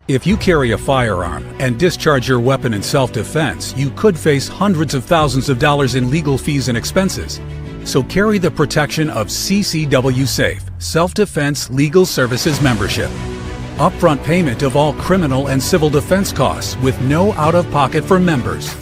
If you carry a firearm and discharge your weapon in self-defense, you could face hundreds of thousands of dollars in legal fees and expenses. So carry the protection of CCW Safe, Self-Defense Legal Services membership. Upfront payment of all criminal and civil defense costs with no out-of-pocket for members.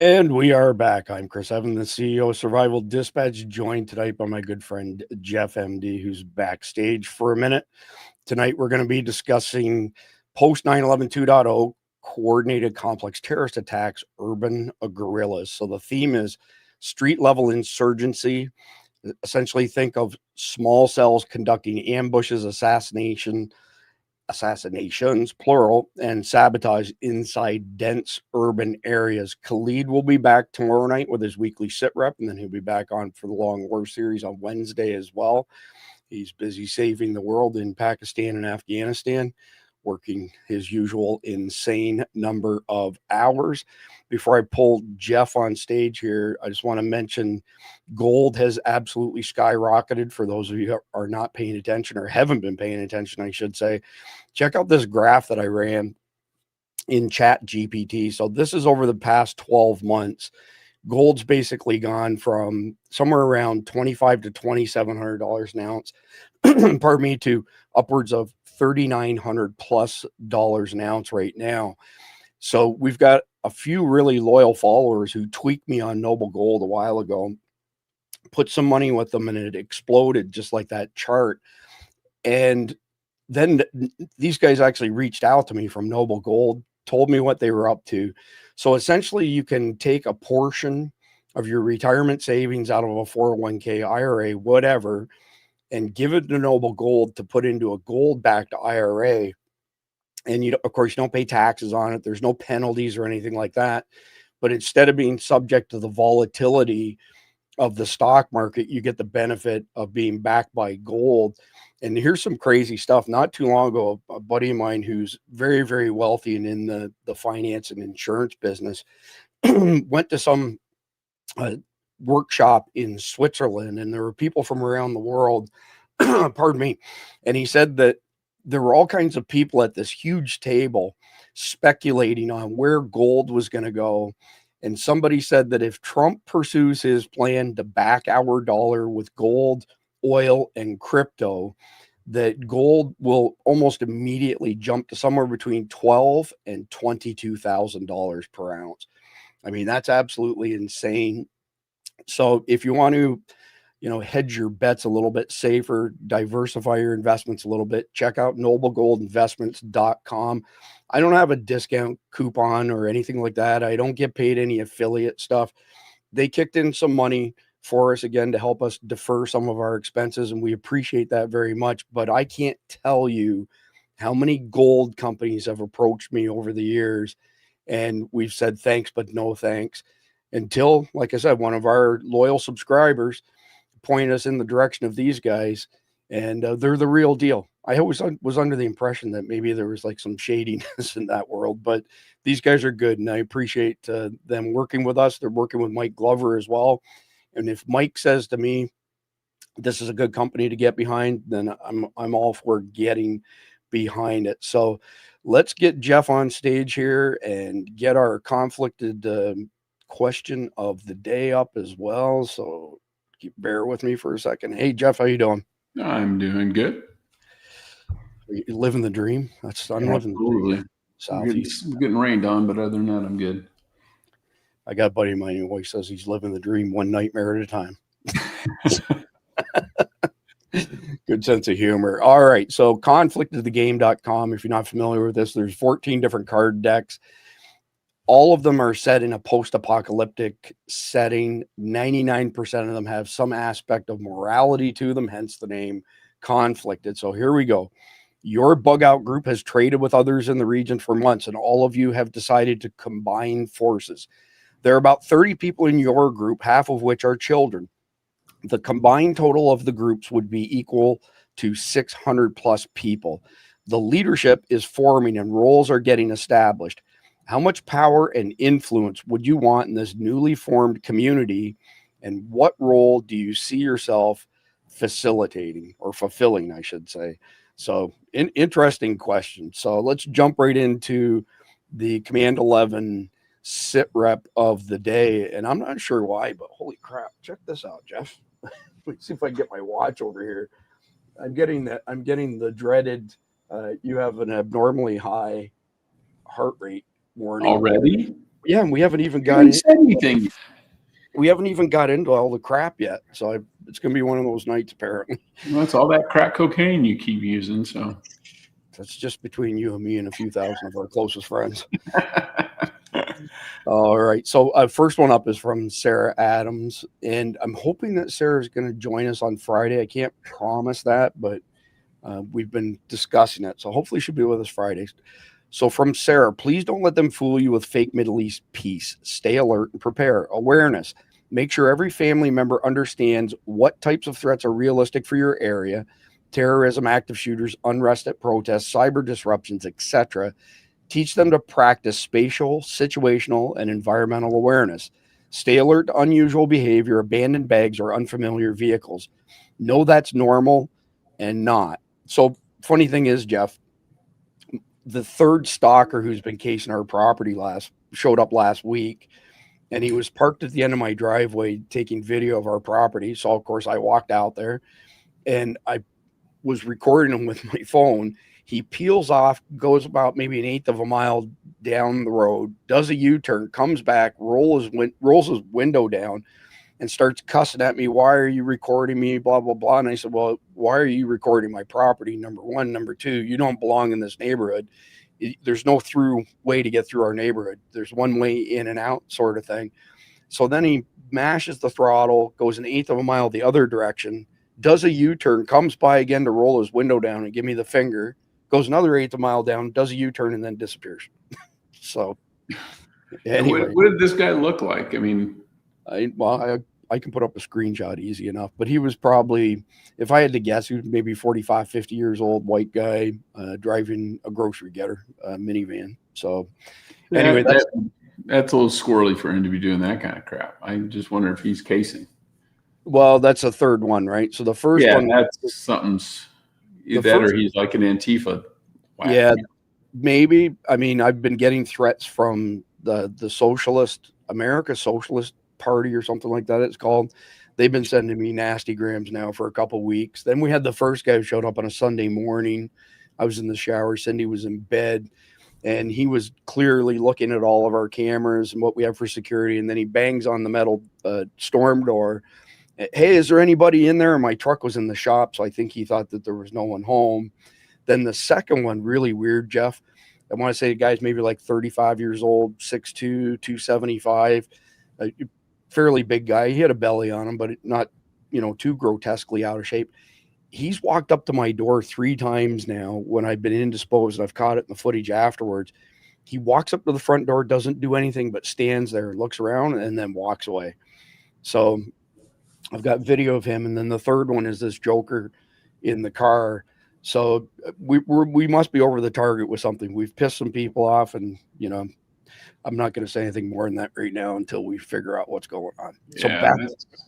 And we are back. I'm Chris Evans, the CEO of Survival Dispatch, joined tonight by my good friend Jeff MD, who's backstage for a minute. Tonight, we're going to be discussing post 9/11 2.0 coordinated complex terrorist attacks, urban guerrillas. So the theme is street level insurgency. Essentially, think of small cells conducting ambushes, assassinations, plural, and sabotage inside dense urban areas. Khalid will be back tomorrow night with his weekly sit rep, and then he'll be back on for the Long War series on Wednesday as well. He's busy saving the world in Pakistan and Afghanistan, working his usual insane number of hours. Before I pull Jeff on stage here, I just want to mention gold has absolutely skyrocketed. For those of you who are not paying attention or haven't been paying attention, I should say, check out this graph that I ran in Chat GPT. So this is over the past 12 months. Gold's basically gone from somewhere around $2,500 to $2,700 an ounce, pardon me, to upwards of $3,900 plus an ounce right now. So we've got a few really loyal followers who tweaked me on Noble Gold a while ago, put some money with them, and it exploded just like that chart. And then these guys actually reached out to me from Noble Gold, told me what they were up to. So essentially, you can take a portion of your retirement savings out of a 401k, IRA, whatever, and give it to Noble Gold to put into a gold-backed IRA. And of course, you don't pay taxes on it. There's no penalties or anything like that. But instead of being subject to the volatility of the stock market, you get the benefit of being backed by gold. And here's some crazy stuff. Not too long ago, a buddy of mine who's very, very wealthy and in the finance and insurance business went to some workshop in Switzerland, and there were people from around the world, pardon me. And he said that there were all kinds of people at this huge table speculating on where gold was going to go. And somebody said that if Trump pursues his plan to back our dollar with gold, oil, and crypto, that gold will almost immediately jump to somewhere between $12,000 and $22,000 per ounce. I mean, that's absolutely insane. So if you want to, hedge your bets a little bit safer, diversify your investments a little bit, check out noblegoldinvestments.com. I don't have a discount coupon or anything like that. I don't get paid any affiliate stuff. They kicked in some money for us again to help us defer some of our expenses, and we appreciate that very much. But I can't tell you how many gold companies have approached me over the years, and we've said thanks, but no thanks, until, like I said, one of our loyal subscribers pointed us in the direction of these guys, and they're the real deal. I always was under the impression that maybe there was like some shadiness in that world, but these guys are good, and I appreciate them working with us. They're working with Mike Glover as well. And if Mike says to me, this is a good company to get behind, then I'm all for getting behind it. So let's get Jeff on stage here and get our conflicted question of the day up as well. So bear with me for a second. Hey, Jeff, how you doing? I'm doing good. You living the dream? I'm living the dream. Southeast. I'm getting rained on, but other than that, I'm good. I got a buddy of mine who always says he's living the dream one nightmare at a time. Good sense of humor. All right. So conflictofthegame.com. If you're not familiar with this, there's 14 different card decks. All of them are set in a post-apocalyptic setting. 99% of them have some aspect of morality to them, hence the name Conflicted. So here we go. Your bug out group has traded with others in the region for months, and all of you have decided to combine forces. There are about 30 people in your group, half of which are children. The combined total of the groups would be equal to 600 plus people. The leadership is forming and roles are getting established. How much power and influence would you want in this newly formed community? And what role do you see yourself facilitating or fulfilling, I should say? So interesting question. So let's jump right into the Command 11 sit rep of the day. And I'm not sure why, but holy crap, check this out, Jeff. Let's see if I can get my watch over here. I'm getting the dreaded, you have an abnormally high heart rate warning. Already? Yeah, and we haven't even anything. We haven't even got into all the crap yet. So it's going to be one of those nights, apparently. Well, that's all that crack cocaine you keep using. So that's just between you and me and a few thousand of our closest friends. All right. So first one up is from Sarah Adams. And I'm hoping that Sarah is going to join us on Friday. I can't promise that, but we've been discussing it. So hopefully she'll be with us Fridays. So from Sarah, please don't let them fool you with fake Middle East peace. Stay alert and prepare. Awareness. Make sure every family member understands what types of threats are realistic for your area. Terrorism, active shooters, unrest at protests, cyber disruptions, etc. Teach them to practice spatial, situational, and environmental awareness. Stay alert to unusual behavior, abandoned bags, or unfamiliar vehicles. Know that's normal and not. So funny thing is, Jeff, the third stalker who's been casing our property showed up last week, and he was parked at the end of my driveway taking video of our property. So of course I walked out there and I was recording him with my phone. He peels off, goes about maybe an eighth of a mile down the road, does a U-turn, comes back, rolls his window down, and starts cussing at me. Why are you recording me? Blah, blah, blah. And I said, well, why are you recording my property? Number one. Number two, you don't belong in this neighborhood. There's no through way to get through our neighborhood. There's one way in and out sort of thing. So then he mashes the throttle, goes an eighth of a mile the other direction, does a U-turn, comes by again to roll his window down and give me the finger, goes another eighth of a mile down, does a U-turn, and then disappears. So anyway. What did this guy look like? I mean, I can put up a screenshot easy enough, but he was probably, if I had to guess, he was maybe 45, 50 years old, white guy, driving a grocery getter, minivan. So anyway, that's a little squirrely for him to be doing that kind of crap. I just wonder if he's casing. Well, that's a third one, right? So the first one, that's something's or he's like an Antifa. Wow. Yeah, maybe. I mean, I've been getting threats from the America Socialist Party or something like that it's called. They've been sending me nasty grams now for a couple of weeks. Then we had the first guy who showed up on a Sunday morning. I was in the shower, Cindy was in bed, and he was clearly looking at all of our cameras and what we have for security. And then he bangs on the metal storm door. Hey, is there anybody in there? And my truck was in the shop, so I think he thought that there was no one home. Then the second one, really weird, Jeff. I want to say the guy's maybe like 35 years old, 6'2", 275, fairly big guy. He had a belly on him, but not, too grotesquely out of shape. He's walked up to my door 3 times now when I've been indisposed, and I've caught it in the footage afterwards. He walks up to the front door, doesn't do anything, but stands there, looks around, and then walks away. So I've got video of him. And then the third one is this joker in the car. So we must be over the target with something. We've pissed some people off, and, I'm not going to say anything more than that right now until we figure out what's going on. So yeah,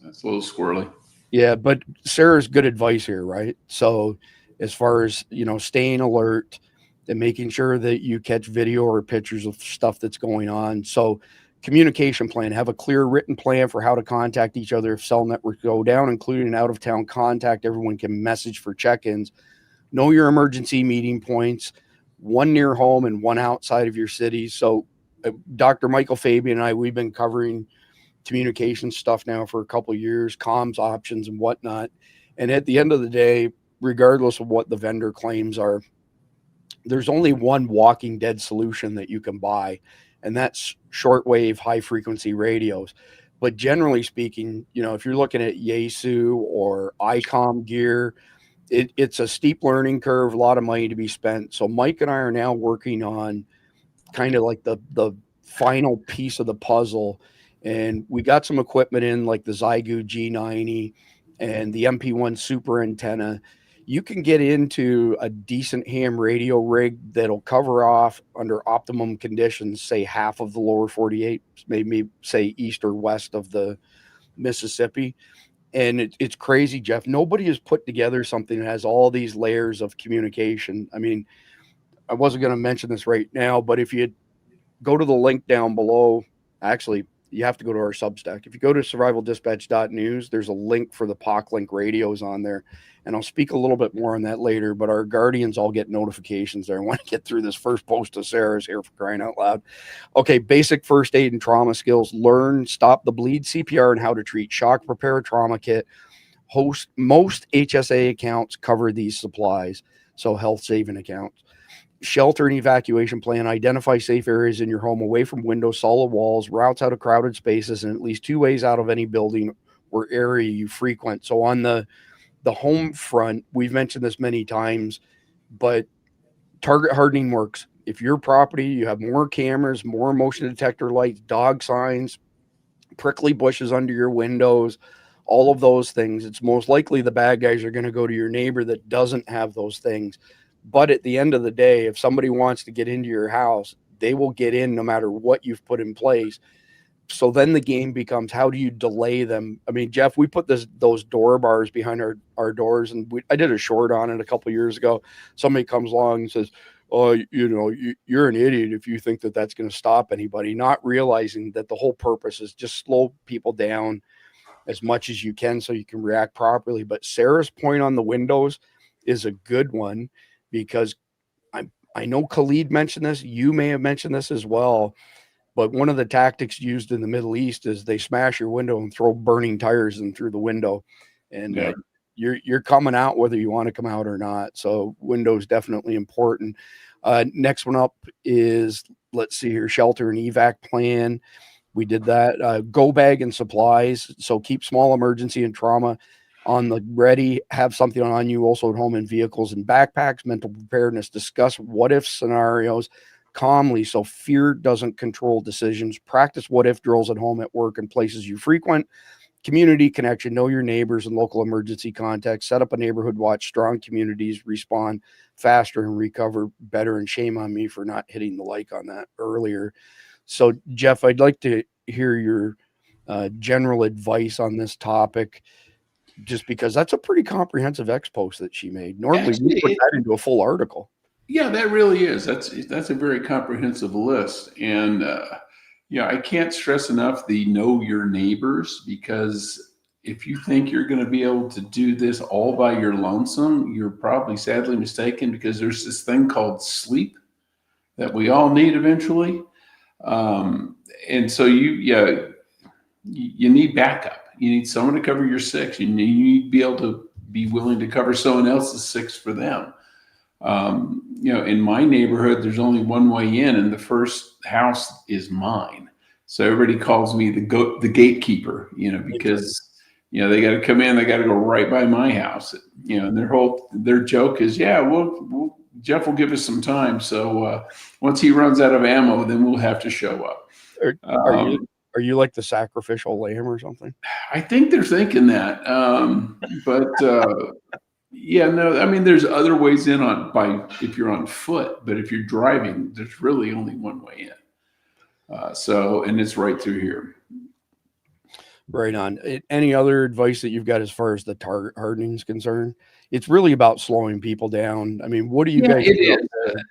that's a little squirrely. Yeah, but Sarah's good advice here, right? So as far as, staying alert and making sure that you catch video or pictures of stuff that's going on. So communication plan, have a clear written plan for how to contact each other if cell networks go down, including an out-of-town contact. Everyone can message for check-ins. Know your emergency meeting points, one near home and one outside of your city. So Dr. Michael Fabian and I, we've been covering communication stuff now for a couple of years, comms options and whatnot. And at the end of the day, regardless of what the vendor claims are, there's only one walking dead solution that you can buy, and that's shortwave high frequency radios. But generally speaking, if you're looking at Yaesu or ICOM gear, it's a steep learning curve, a lot of money to be spent. So Mike and I are now working on kind of like the final piece of the puzzle. And we got some equipment in like the Zygu G90 and the MP1 super antenna. You can get into a decent ham radio rig that'll cover off under optimum conditions, say half of the lower 48, maybe say east or west of the Mississippi. And it's crazy, Jeff. Nobody has put together something that has all these layers of communication. I mean, I wasn't going to mention this right now, but if you go to the link down below, actually, you have to go to our Substack. If you go to survivaldispatch.news, there's a link for the POC Link radios on there. And I'll speak a little bit more on that later, but our guardians all get notifications there. I want to get through this first post of Sarah's here, for crying out loud. Okay, basic first aid and trauma skills. Learn, stop the bleed, CPR, and how to treat. Shock, prepare a trauma kit. Most HSA accounts cover these supplies, so health saving accounts. Shelter and evacuation plan. Identify safe areas in your home away from windows, solid walls, routes out of crowded spaces, and at least 2 ways out of any building or area you frequent. So on the home front, we've mentioned this many times, but target hardening works. If your property, you have more cameras, more motion detector lights, dog signs, prickly bushes under your windows, all of those things, it's most likely the bad guys are going to go to your neighbor that doesn't have those things. But at the end of the day, if somebody wants to get into your house, they will get in no matter what you've put in place. So then the game becomes, how do you delay them? I mean, Jeff, we put those door bars behind our doors, and I did a short on it a couple of years ago. Somebody comes along and says, oh, you're an idiot if you think that that's going to stop anybody, not realizing that the whole purpose is just slow people down as much as you can so you can react properly. But Sarah's point on the windows is a good one, because I know Khalid mentioned this. You may have mentioned this as well. But one of the tactics used in the Middle East is they smash your window and throw burning tires in through the window. And Yeah. You're coming out whether you want to come out or not. So windows definitely important. Next one up is, let's see here, shelter and evac plan. We did that. Go bag and supplies. So keep small emergency and trauma on the ready. Have something on you also at home in vehicles and backpacks. Mental preparedness. Discuss what if scenarios calmly so fear doesn't control decisions. Practice what if drills at home, at work, and places you frequent. Community connection. Know your neighbors and local emergency contacts. Set up a neighborhood watch. Strong communities respond faster and recover better. And shame on me for not hitting the like on that earlier. So, Jeff, I'd like to hear your general advice on this topic, just because that's a pretty comprehensive X post that she made. Normally, we put that into a full article. Yeah, that really is. That's a very comprehensive list. And I can't stress enough the know your neighbors, because if you think you're going to be able to do this all by your lonesome, you're probably sadly mistaken, because there's this thing called sleep that we all need eventually. And so you need backup. You need someone to cover your six. You need to be able to be willing to cover someone else's six for them. In my neighborhood, there's only one way in, and the first house is mine. So everybody calls me the gatekeeper, because, they got to come in, they got to go right by my house, and their joke is, Jeff will give us some time. So, once he runs out of ammo, then we'll have to show up. Are you like the sacrificial lamb or something? I think they're thinking that. No, I mean, there's other ways in if you're on foot, but if you're driving, there's really only one way in. And it's right through here. Right on. Any other advice that you've got as far as the target hardening is concerned? It's really about slowing people down. I mean, what do you guys do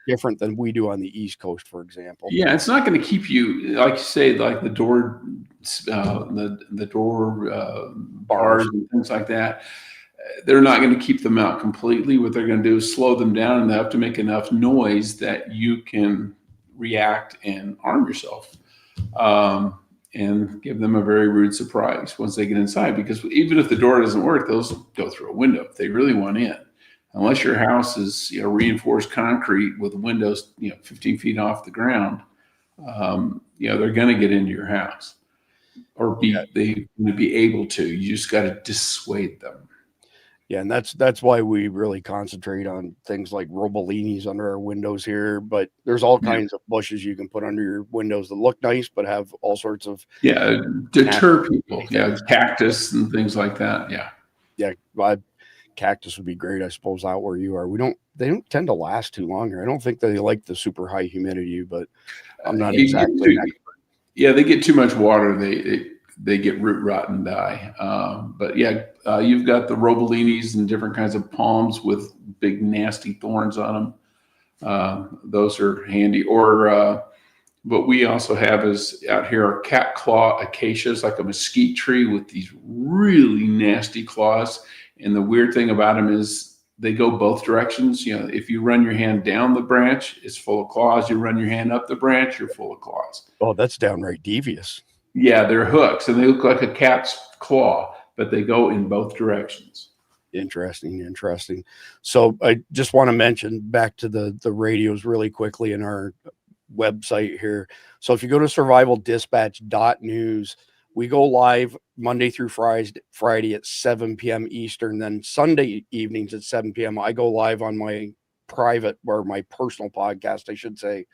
different than we do on the East Coast, for example? Yeah, it's not going to keep you, like you say, like the door, the door bars and things like that. They're not going to keep them out completely. What they're going to do is slow them down, and they have to make enough noise that you can react and arm yourself, and give them a very rude surprise once they get inside. Because even if the door doesn't work, they'll go through a window if they really want in. Unless your house is reinforced concrete with windows 15 feet off the ground, they're going to get into your house, or they're going to be able to. You just got to dissuade them. Yeah, and that's why we really concentrate on things like robolinis under our windows here. But there's all Yeah. kinds of bushes you can put under your windows that look nice, but have all sorts of Yeah, deter people. Yeah, things. cactus and things like that. Yeah. Yeah, cactus would be great, I suppose, out where you are. They don't tend to last too long here. I don't think they like the super high humidity, but I'm not exactly an expert. Yeah, they get too much water. They get root rot and die. But yeah, you've got the robolinis and different kinds of palms with big nasty thorns on them. Those are handy. Or what we also have is out here are cat claw acacias, like a mesquite tree with these really nasty claws. And the weird thing about them is they go both directions. You know, if you run your hand down the branch, it's full of claws. You run your hand up the branch, you're full of claws. Oh, that's downright devious. Yeah, they're hooks, and they look like a cat's claw, but they go in both directions. Interesting. So I just want to mention back to the radios really quickly in our website here. So if you go to survivaldispatch.news, we go live Monday through Friday at 7 p.m. Eastern. Then Sunday evenings at 7 p.m. I go live on my private or my personal podcast, I should say,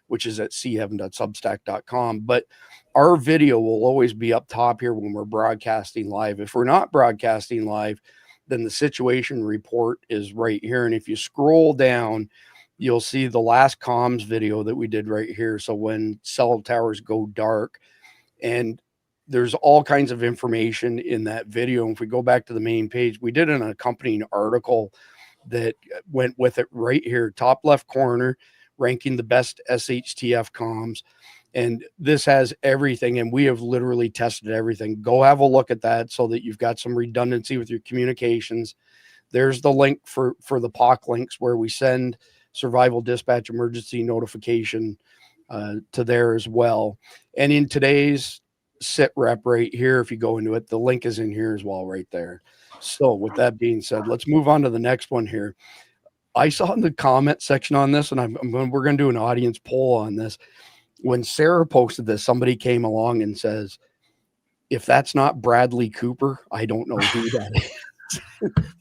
which is at cheaven.substack.com. But our video will always be up top here when we're broadcasting live. If we're not broadcasting live, then the situation report is right here. And if you scroll down, you'll see the last comms video that we did right here. So when cell towers go dark, and there's all kinds of information in that video. And if we go back to the main page, we did an accompanying article that went with it right here, top left corner, ranking the best SHTF comms. And this has everything. And we have literally tested everything. Go have a look at that so that you've got some redundancy with your communications. There's the link for the POC links where we send survival dispatch emergency notification to there as well. And in today's sit rep right here, if you go into it, the link is in here as well, right there. So with that being said, let's move on to the next one here. I saw in the comment section on this, and we're going to do an audience poll on this. When Sarah posted this, somebody came along and says, if that's not Bradley Cooper, I don't know who that is.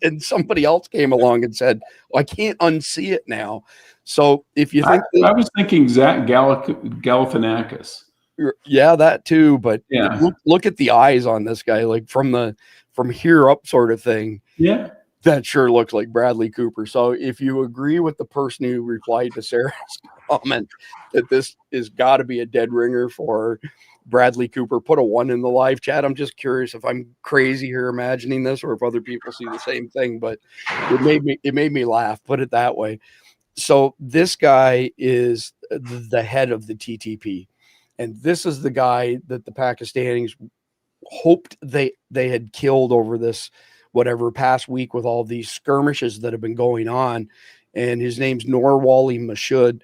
And somebody else came along and said, well, I can't unsee it now. So if you think I was thinking Zach Galifianakis. Yeah, that too. But yeah, look at the eyes on this guy, like from here up sort of thing. Yeah. That sure looks like Bradley Cooper. So if you agree with the person who replied to Sarah's comment that this is got to be a dead ringer for Bradley Cooper, put a 1 in the live chat. I'm just curious if I'm crazy here imagining this or if other people see the same thing, but it made me laugh, put it that way. So this guy is the head of the TTP. And this is the guy that the Pakistanis hoped they had killed over this whatever past week with all these skirmishes that have been going on. And his name's Norwali Mashud.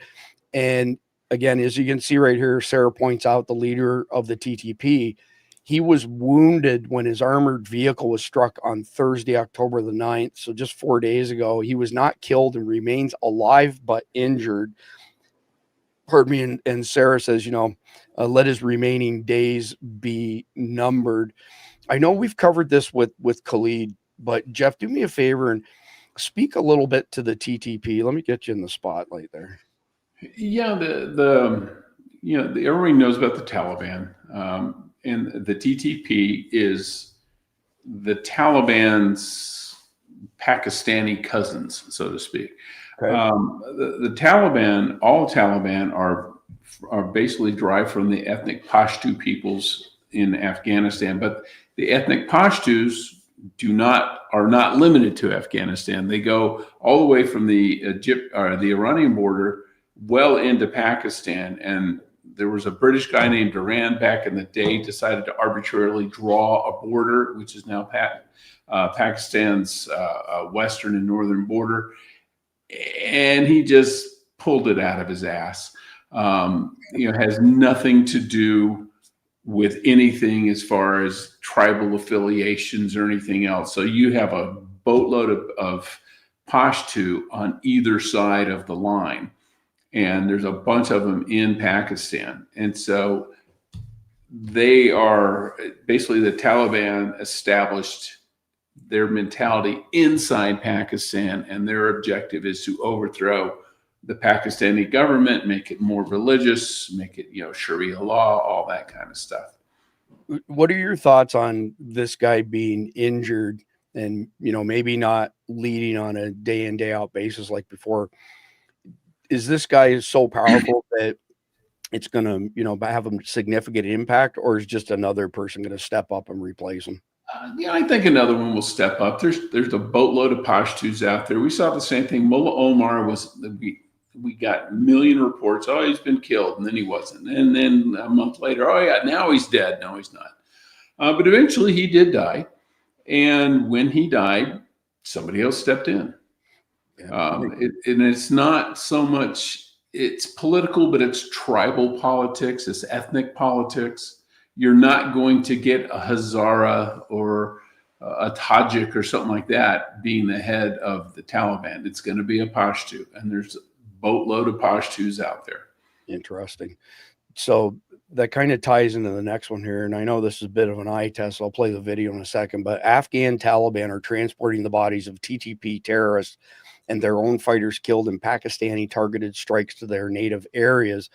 And again, as you can see right here, Sarah points out the leader of the TTP. He was wounded when his armored vehicle was struck on Thursday, October the 9th. So just 4 days ago, he was not killed and remains alive, but injured. Pardon me. And Sarah says, let his remaining days be numbered. I know we've covered this with Khalid, but Jeff, do me a favor and speak a little bit to the TTP. Let me get you in the spotlight there. Yeah, everybody knows about the Taliban, and the TTP is the Taliban's Pakistani cousins, so to speak. Okay. The Taliban, all Taliban are basically derived from the ethnic Pashto peoples in Afghanistan, but the ethnic Pashtus are not limited to Afghanistan. They go all the way from the Iranian border well into Pakistan. And there was a British guy named Duran back in the day decided to arbitrarily draw a border, which is now Pakistan's western and northern border. And he just pulled it out of his ass. Has nothing to do with anything as far as tribal affiliations or anything else. So you have a boatload of Pashto on either side of the line. And there's a bunch of them in Pakistan. And so they are basically the Taliban established their mentality inside Pakistan, and their objective is to overthrow the Pakistani government, make it more religious, make it, Sharia law, all that kind of stuff. What are your thoughts on this guy being injured and, maybe not leading on a day in, day out basis like before? Is this guy so powerful that it's going to, have a significant impact, or is just another person going to step up and replace him? I think another one will step up. There's a boatload of Pashtuns out there. We saw the same thing. Mullah Omar we got a million reports. Oh, he's been killed, and then he wasn't. And then a month later, oh yeah, now he's dead. No, he's not. But eventually he did die. And when he died, somebody else stepped in. And it's not so much, it's political, but it's tribal politics, it's ethnic politics. You're not going to get a Hazara or a Tajik or something like that being the head of the Taliban. It's going to be a Pashtu, and there's a boatload of Pashtus out there. Interesting. So that kind of ties into the next one here. And I know this is a bit of an eye test, so I'll play the video in a second, but Afghan Taliban are transporting the bodies of TTP terrorists and their own fighters killed in Pakistani targeted strikes to their native areas.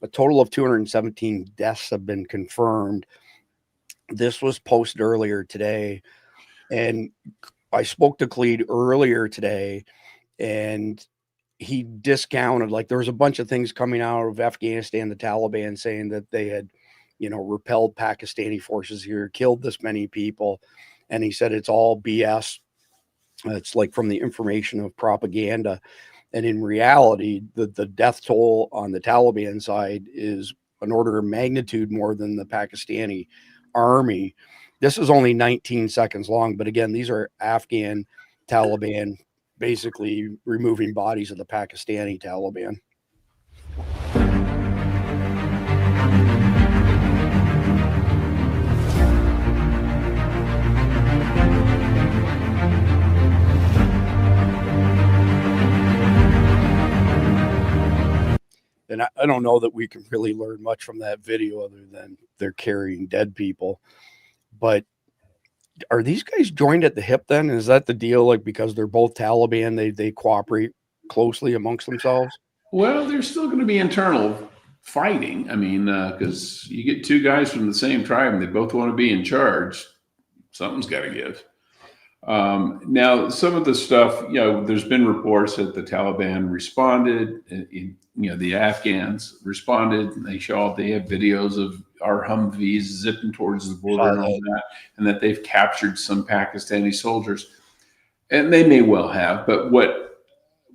A total of 217 deaths have been confirmed. This was posted earlier today, and I spoke to Khalid earlier today, and he discounted, like, there was a bunch of things coming out of Afghanistan, the Taliban saying that they had, repelled Pakistani forces here, killed this many people. And he said it's all BS. It's like from the information of propaganda. And in reality, the death toll on the Taliban side is an order of magnitude more than the Pakistani army. This is only 19 seconds long. But again, these are Afghan Taliban basically removing bodies of the Pakistani Taliban. And I don't know that we can really learn much from that video other than they're carrying dead people. But are these guys joined at the hip then? Is that the deal? Like, because they're both Taliban, they cooperate closely amongst themselves? Well, there's still going to be internal fighting. I mean, because you get two guys from the same tribe and they both want to be in charge. Something's got to give. Now, some of the stuff, there's been reports that the Taliban responded, the Afghans responded, and they have videos of our Humvees zipping towards the border and all that, and that they've captured some Pakistani soldiers. And they may well have, but what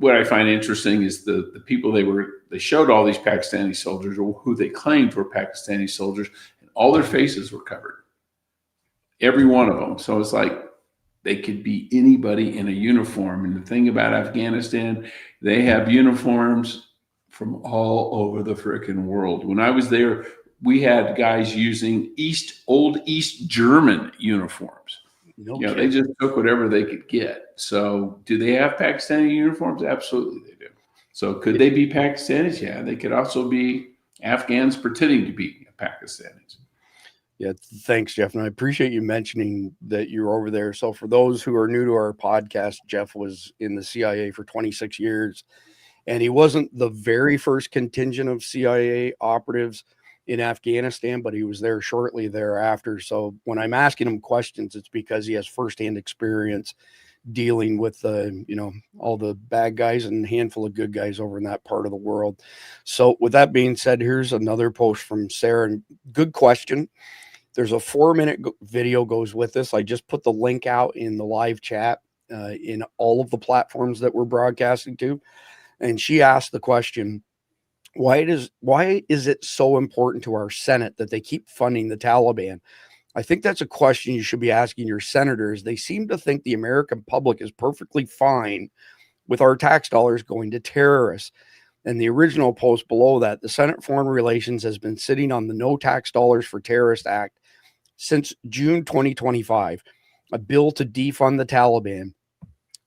I find interesting is the people they showed all these Pakistani soldiers, or who they claimed were Pakistani soldiers, and all their faces were covered. Every one of them. So it's like, they could be anybody in a uniform. And the thing about Afghanistan, they have uniforms from all over the frickin' world. When I was there, we had guys using old East German uniforms. They just took whatever they could get. So do they have Pakistani uniforms? Absolutely they do. So could they be Pakistanis? Yeah, they could also be Afghans pretending to be Pakistanis. Yeah, thanks, Jeff. And I appreciate you mentioning that you're over there. So for those who are new to our podcast, Jeff was in the CIA for 26 years, and he wasn't the very first contingent of CIA operatives in Afghanistan, but he was there shortly thereafter. So when I'm asking him questions, it's because he has firsthand experience dealing with all the bad guys and a handful of good guys over in that part of the world. So with that being said, here's another post from Sarah. And good question. There's a 4-minute video goes with this. I just put the link out in the live chat in all of the platforms that we're broadcasting to. And she asked the question, why is it so important to our Senate that they keep funding the Taliban? I think that's a question you should be asking your senators. They seem to think the American public is perfectly fine with our tax dollars going to terrorists. And the original post below that, the Senate Foreign Relations has been sitting on the No Tax Dollars for Terrorists Act since June 2025, a bill to defund the Taliban.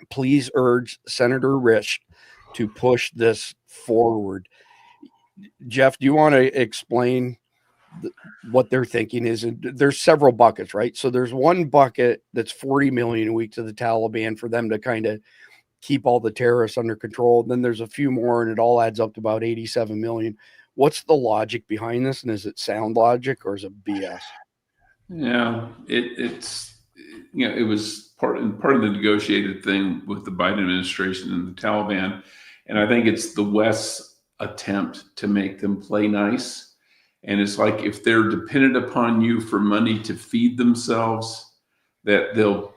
Please urge Senator Rich to push this forward. Jeff, do you want to explain what they're thinking is there's several buckets, right? So there's one bucket that's 40 million a week to the Taliban for them to kind of keep all the terrorists under control. Then there's a few more, and it all adds up to about 87 million. What's the logic behind this? And is it sound logic or is it BS? Yeah, it's it was part of the negotiated thing with the Biden administration and the Taliban, and I think it's the West's attempt to make them play nice. And it's like if they're dependent upon you for money to feed themselves, that they'll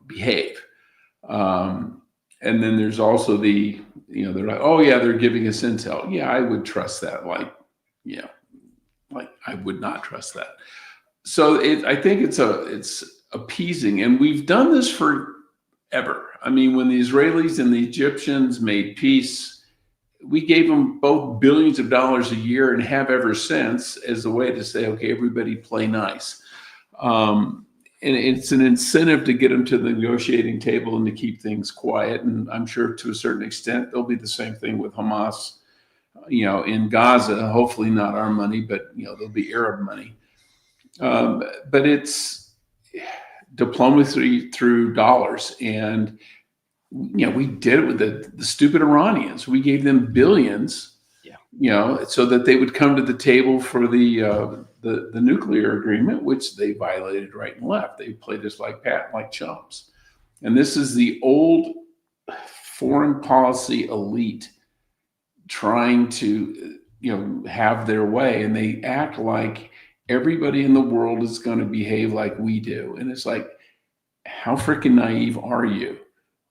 behave. And then there's also they're like, oh yeah, they're giving us intel. Yeah, I would trust that. Like I would not trust that. So I think it's appeasing, and we've done this forever. I mean, when the Israelis and the Egyptians made peace, we gave them both billions of dollars a year and have ever since as a way to say, okay, everybody play nice. And it's an incentive to get them to the negotiating table and to keep things quiet. And I'm sure to a certain extent, there'll be the same thing with Hamas, in Gaza. Hopefully not our money, but, there'll be Arab money. But it's diplomacy through dollars. And, we did it with the stupid Iranians. We gave them billions, so that they would come to the table for the nuclear agreement, which they violated right and left. They played us like chumps. And this is the old foreign policy elite trying to, have their way. And they act like everybody in the world is going to behave like we do. And it's like, how freaking naive are you?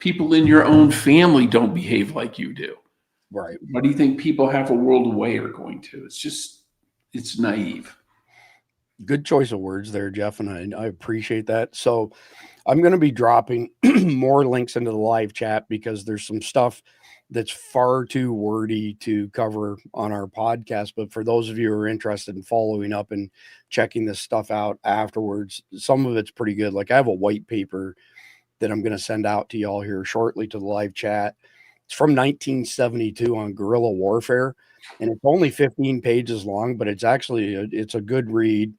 People in your own family don't behave like you do. Right. Why do you think people half a world away are going to? It's naive. Good choice of words there, Jeff, and I appreciate that. So I'm going to be dropping more links into the live chat because there's some stuff that's far too wordy to cover on our podcast. But for those of you who are interested in following up and checking this stuff out afterwards, some of it's pretty good. Like I have a white paper that I'm going to send out to y'all here shortly to the live chat. It's from 1972 on guerrilla warfare, and it's only 15 pages long, but it's actually it's a good read.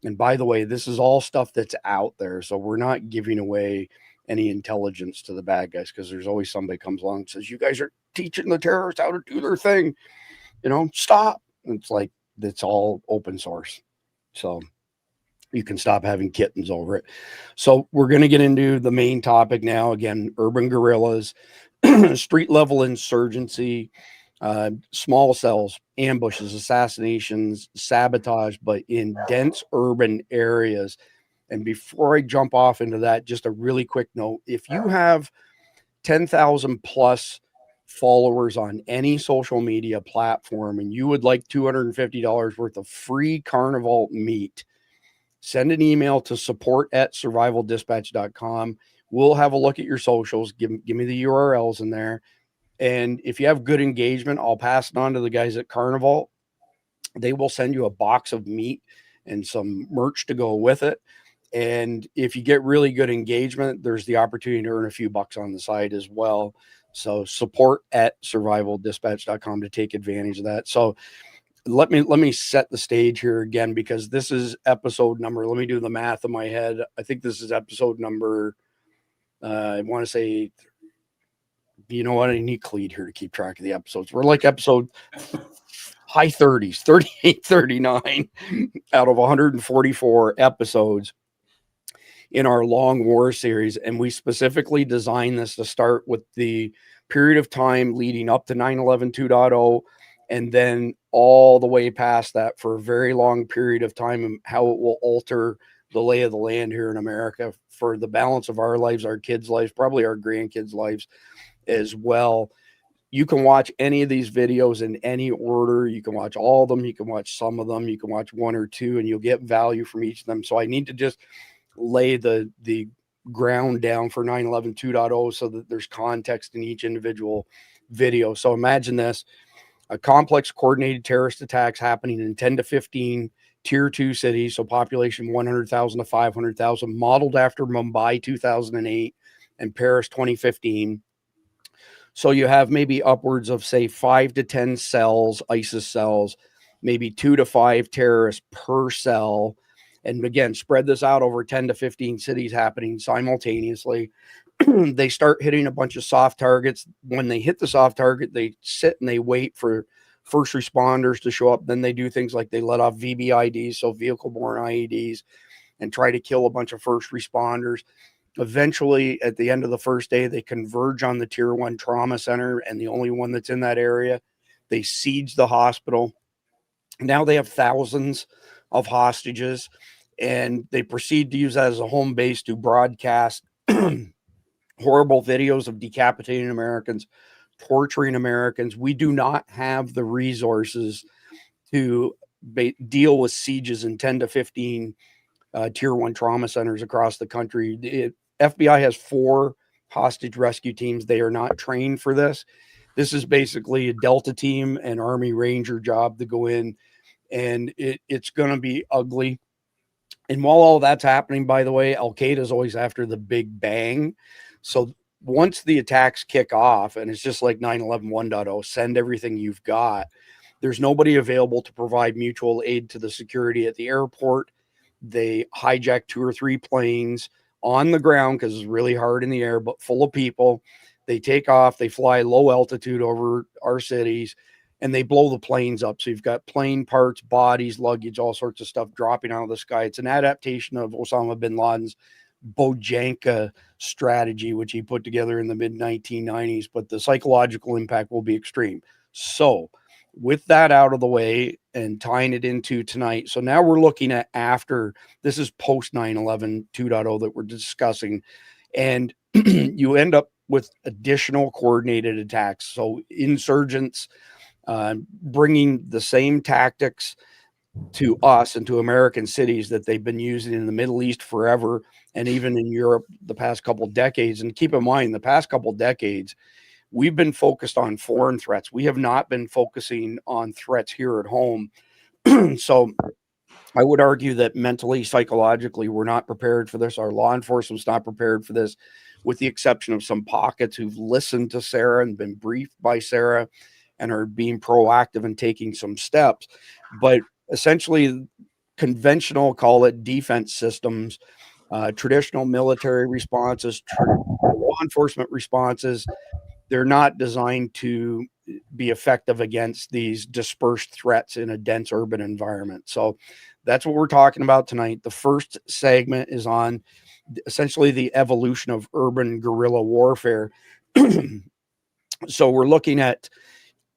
And by the way, this is all stuff that's out there, so we're not giving away any intelligence to the bad guys, because there's always somebody comes along and says, you guys are teaching the terrorists how to do their thing. Stop. And it's like, it's all open source. So you can stop having kittens over it. So we're going to get into the main topic now. Again, urban guerrillas, street level insurgency, small cells, ambushes, assassinations, sabotage, but in dense urban areas. And before I jump off into that, just a really quick note. If you have 10,000 plus followers on any social media platform and you would like $250 worth of free Carnival meat, send an email to support@survivaldispatch.com. We'll have a look at your socials. Give me the URLs in there. And if you have good engagement, I'll pass it on to the guys at Carnival. They will send you a box of meat and some merch to go with it. And if you get really good engagement, there's the opportunity to earn a few bucks on the side as well. So support@survivaldispatch.com to take advantage of that. So let me set the stage here again, because this is episode number, let me do the math in my head. I think this is episode number, I want to say, you know what? I need Cleed here to keep track of the episodes. We're like episode high 30s, 38, 39 out of 144 episodes in our long war series. And we specifically designed this to start with the period of time leading up to 9/11 2.0, and then all the way past that for a very long period of time, and how it will alter the lay of the land here in America for the balance of our lives, our kids' lives, probably our grandkids' lives as well. You can watch any of these videos in any order. You can watch all of them. You can watch some of them. You can watch one or two, and you'll get value from each of them. So I need to just lay the ground down for 9/11 2.0 so that there's context in each individual video. So imagine this: a complex coordinated terrorist attacks happening in 10 to 15 tier 2 cities. So population 100,000 to 500,000, modeled after Mumbai 2008 and Paris 2015. So you have maybe upwards of, say, 5 to 10 cells, ISIS cells, maybe 2 to 5 terrorists per cell. And again, spread this out over 10 to 15 cities happening simultaneously. They start hitting a bunch of soft targets. When they hit the soft target, they sit and they wait for first responders to show up. Then they do things like they let off VBIDs, so vehicle-borne IEDs, and try to kill a bunch of first responders. Eventually, at the end of the first day, they converge on the Tier 1 trauma center, and the only one that's in that area. They siege the hospital. Now they have thousands of hostages, and they proceed to use that as a home base to broadcast horrible videos of decapitating Americans, torturing Americans. We do not have the resources to deal with sieges in 10 to 15 Tier 1 trauma centers across the country. The FBI has 4 hostage rescue teams. They are not trained for this. This is basically a Delta team and Army Ranger job to go in, and it's going to be ugly. And while all that's happening, by the way, Al-Qaeda is always after the big bang. So once the attacks kick off, and it's just like 9/11 1.0, send everything you've got. There's nobody available to provide mutual aid to the security at the airport. They hijack 2 or 3 planes on the ground because it's really hard in the air, but full of people. They take off, they fly low altitude over our cities, and they blow the planes up. So you've got plane parts, bodies, luggage, all sorts of stuff dropping out of the sky. It's an adaptation of Osama bin Laden's Bojangles strategy, which he put together in the mid-1990s, but the psychological impact will be extreme. So with that out of the way and tying it into tonight, so now we're looking at after, this is post 9/11 2.0 that we're discussing, and you end up with additional coordinated attacks. So insurgents bringing the same tactics to us and to American cities that they've been using in the Middle East forever, and even in Europe the past couple of decades. And keep in mind, the past couple of decades, we've been focused on foreign threats. We have not been focusing on threats here at home. So I would argue that mentally, psychologically, we're not prepared for this. Our law enforcement's not prepared for this, with the exception of some pockets who've listened to Sarah and been briefed by Sarah and are being proactive and taking some steps. But essentially, conventional, call it defense systems, traditional military responses, law enforcement responses, they're not designed to be effective against these dispersed threats in a dense urban environment. So that's what we're talking about tonight. The first segment is on essentially the evolution of urban guerrilla warfare. So we're looking at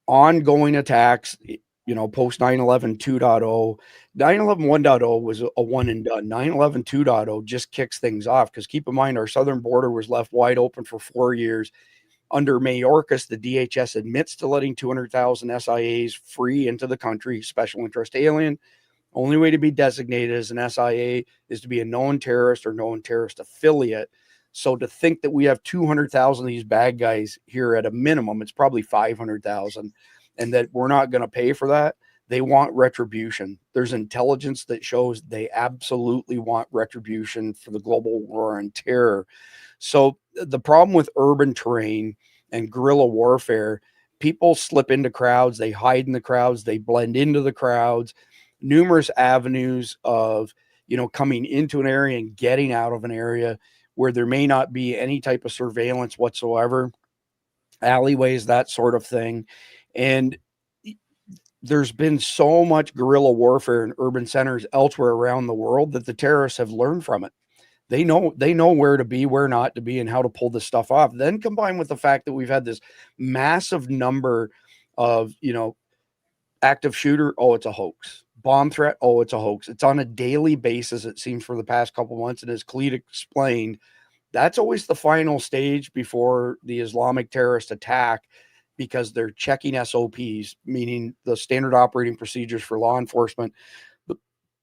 ongoing attacks, post 9/11 2.0. 9/11 1.0 was a one and done. 9/11 2.0 just kicks things off, because keep in mind, our southern border was left wide open for 4 years. Under Mayorkas, the DHS admits to letting 200,000 SIAs free into the country, special interest alien. Only way to be designated as an SIA is to be a known terrorist or known terrorist affiliate. So to think that we have 200,000 of these bad guys here at a minimum, it's probably 500,000, and that we're not going to pay for that. They want retribution. There's intelligence that shows they absolutely want retribution for the global war on terror. So the problem with urban terrain and guerrilla warfare, people slip into crowds, they hide in the crowds, they blend into the crowds. Numerous avenues of, coming into an area and getting out of an area where there may not be any type of surveillance whatsoever, alleyways, that sort of thing. And there's been so much guerrilla warfare in urban centers elsewhere around the world that the terrorists have learned from it. They know where to be, where not to be, and how to pull this stuff off. Then combined with the fact that we've had this massive number of, active shooter, oh, it's a hoax. Bomb threat, oh, it's a hoax. It's on a daily basis, it seems, for the past couple months. And as Khalid explained, that's always the final stage before the Islamic terrorist attack, because they're checking SOPs, meaning the standard operating procedures for law enforcement.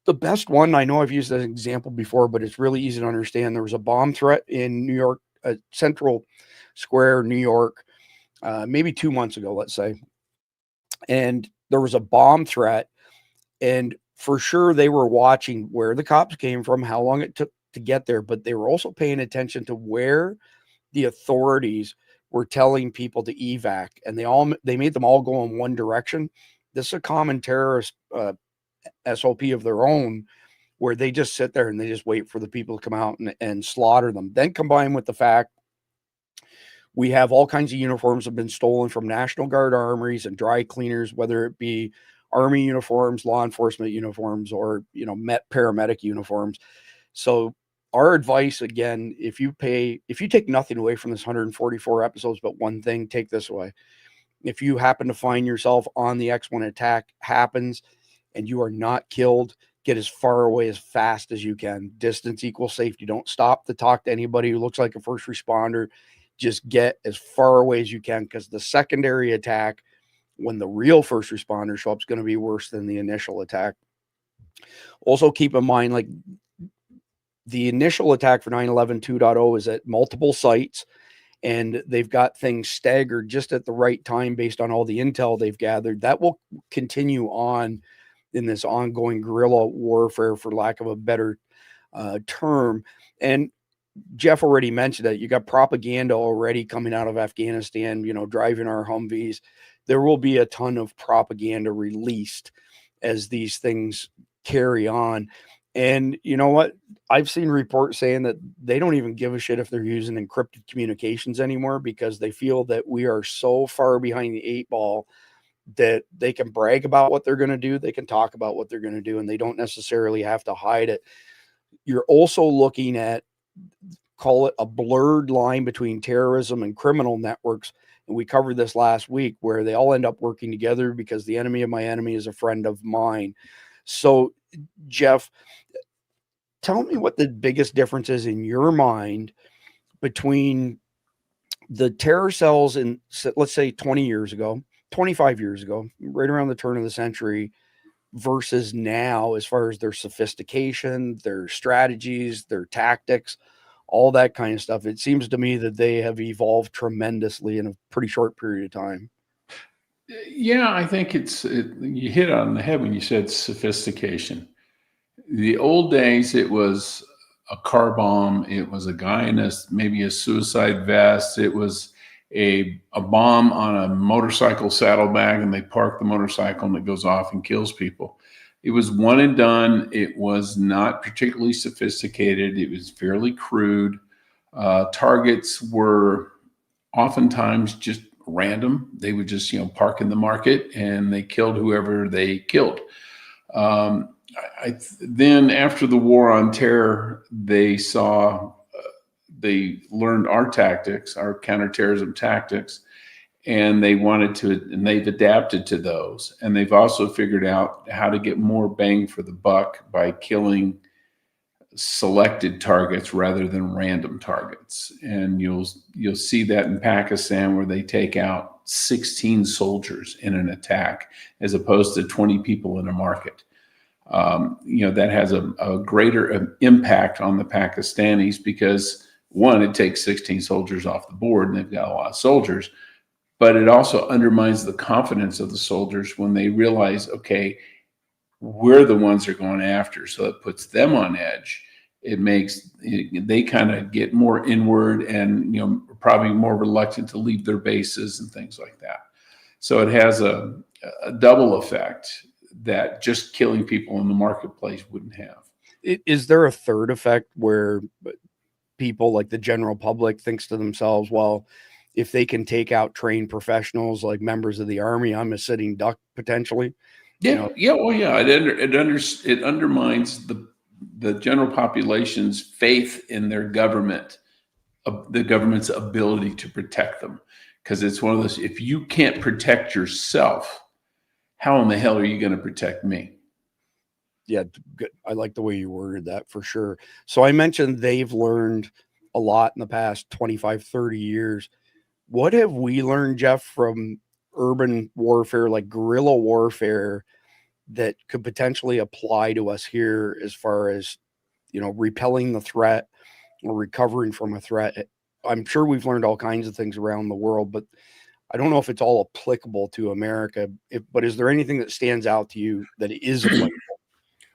The best one, I know I've used as an example before, but it's really easy to understand. There was a bomb threat in New York, Central Square, New York, maybe 2 months ago, let's say. And there was a bomb threat, and for sure they were watching where the cops came from, how long it took to get there, but they were also paying attention to where the authorities were telling people to evac, and they made them all go in one direction. This is a common terrorist SOP of their own, where they just sit there and they just wait for the people to come out and slaughter them. Then combined with the fact we have all kinds of uniforms have been stolen from National Guard armories and dry cleaners, whether it be Army uniforms, law enforcement uniforms, or, you know, paramedic uniforms. So our advice, again, if you take nothing away from this 144 episodes, but one thing, take this away. If you happen to find yourself on the X when attack happens and you are not killed, get as far away as fast as you can. Distance equals safety. Don't stop to talk to anybody who looks like a first responder. Just get as far away as you can, because the secondary attack, when the real first responder show up, is going to be worse than the initial attack. Also keep in mind, like, the initial attack for 9/11 2.0 is at multiple sites, and they've got things staggered just at the right time based on all the intel they've gathered. That will continue on in this ongoing guerrilla warfare, for lack of a better term. And Jeff already mentioned that you got propaganda already coming out of Afghanistan, you know, driving our Humvees. There will be a ton of propaganda released as these things carry on. And you know what? I've seen reports saying that they don't even give a shit if they're using encrypted communications anymore, because they feel that we are so far behind the 8 ball that they can brag about what they're going to do. They can talk about what they're going to do, and they don't necessarily have to hide it. You're also looking at, call it a blurred line between terrorism and criminal networks. And we covered this last week, where they all end up working together because the enemy of my enemy is a friend of mine. So, Jeff, tell me what the biggest difference is in your mind between the terror cells in, let's say, 20 years ago, 25 years ago, right around the turn of the century, versus now, as far as their sophistication, their strategies, their tactics, all that kind of stuff. It seems to me that they have evolved tremendously in a pretty short period of time. Yeah, I think you hit it on the head when you said sophistication. The old days, it was a car bomb. It was a guy in maybe a suicide vest. It was a bomb on a motorcycle saddlebag, and they park the motorcycle and it goes off and kills people. It was one and done. It was not particularly sophisticated. It was fairly crude. Targets were oftentimes just random. They would just, park in the market and they killed whoever they killed. Then after the war on terror, they learned our tactics, our counterterrorism tactics, and and they've adapted to those. And they've also figured out how to get more bang for the buck by killing selected targets rather than random targets. And you'll see that in Pakistan, where they take out 16 soldiers in an attack as opposed to 20 people in a market. That has a greater impact on the Pakistanis because, one, it takes 16 soldiers off the board and they've got a lot of soldiers, but it also undermines the confidence of the soldiers when they realize, okay, we're the ones they're going after. So it puts them on edge. They kind of get more inward and, probably more reluctant to leave their bases and things like that. So it has a double effect that just killing people in the marketplace wouldn't have. Is there a third effect where people, like the general public, thinks to themselves, well, if they can take out trained professionals like members of the Army, I'm a sitting duck potentially? Yeah. It undermines the general population's faith in their government, the government's ability to protect them. Because it's one of those, if you can't protect yourself, how in the hell are you going to protect me? Yeah, good. I like the way you worded that, for sure. So I mentioned they've learned a lot in the past 25, 30 years. What have we learned, Jeff, from urban warfare, like guerrilla warfare, that could potentially apply to us here as far as, repelling the threat or recovering from a threat? I'm sure we've learned all kinds of things around the world, but I don't know if it's all applicable to America. But is there anything that stands out to you that is applicable?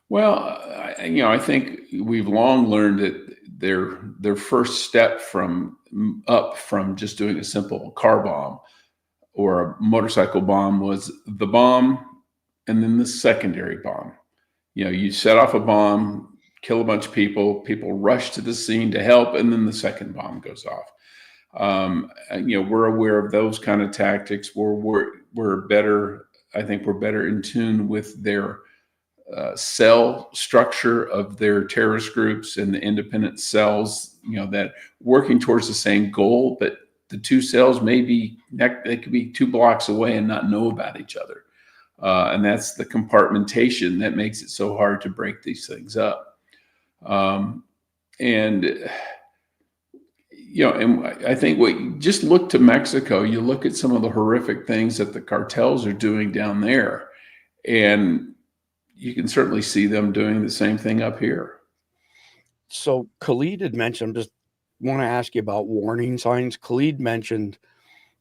Well, I think we've long learned that their first step from just doing a simple car bomb or a motorcycle bomb was the bomb and then the secondary bomb. You set off a bomb, kill a bunch of people rush to the scene to help, and then the second bomb goes off. We're aware of those kind of tactics. We're better. I think we're better in tune with their cell structure of their terrorist groups and the independent cells, that working towards the same goal, but the two cells they could be 2 blocks away and not know about each other. And that's the compartmentation that makes it so hard to break these things up. And I think just look to Mexico, you look at some of the horrific things that the cartels are doing down there, and you can certainly see them doing the same thing up here. So Khalid had mentioned, just want to ask you about warning signs. Khalid mentioned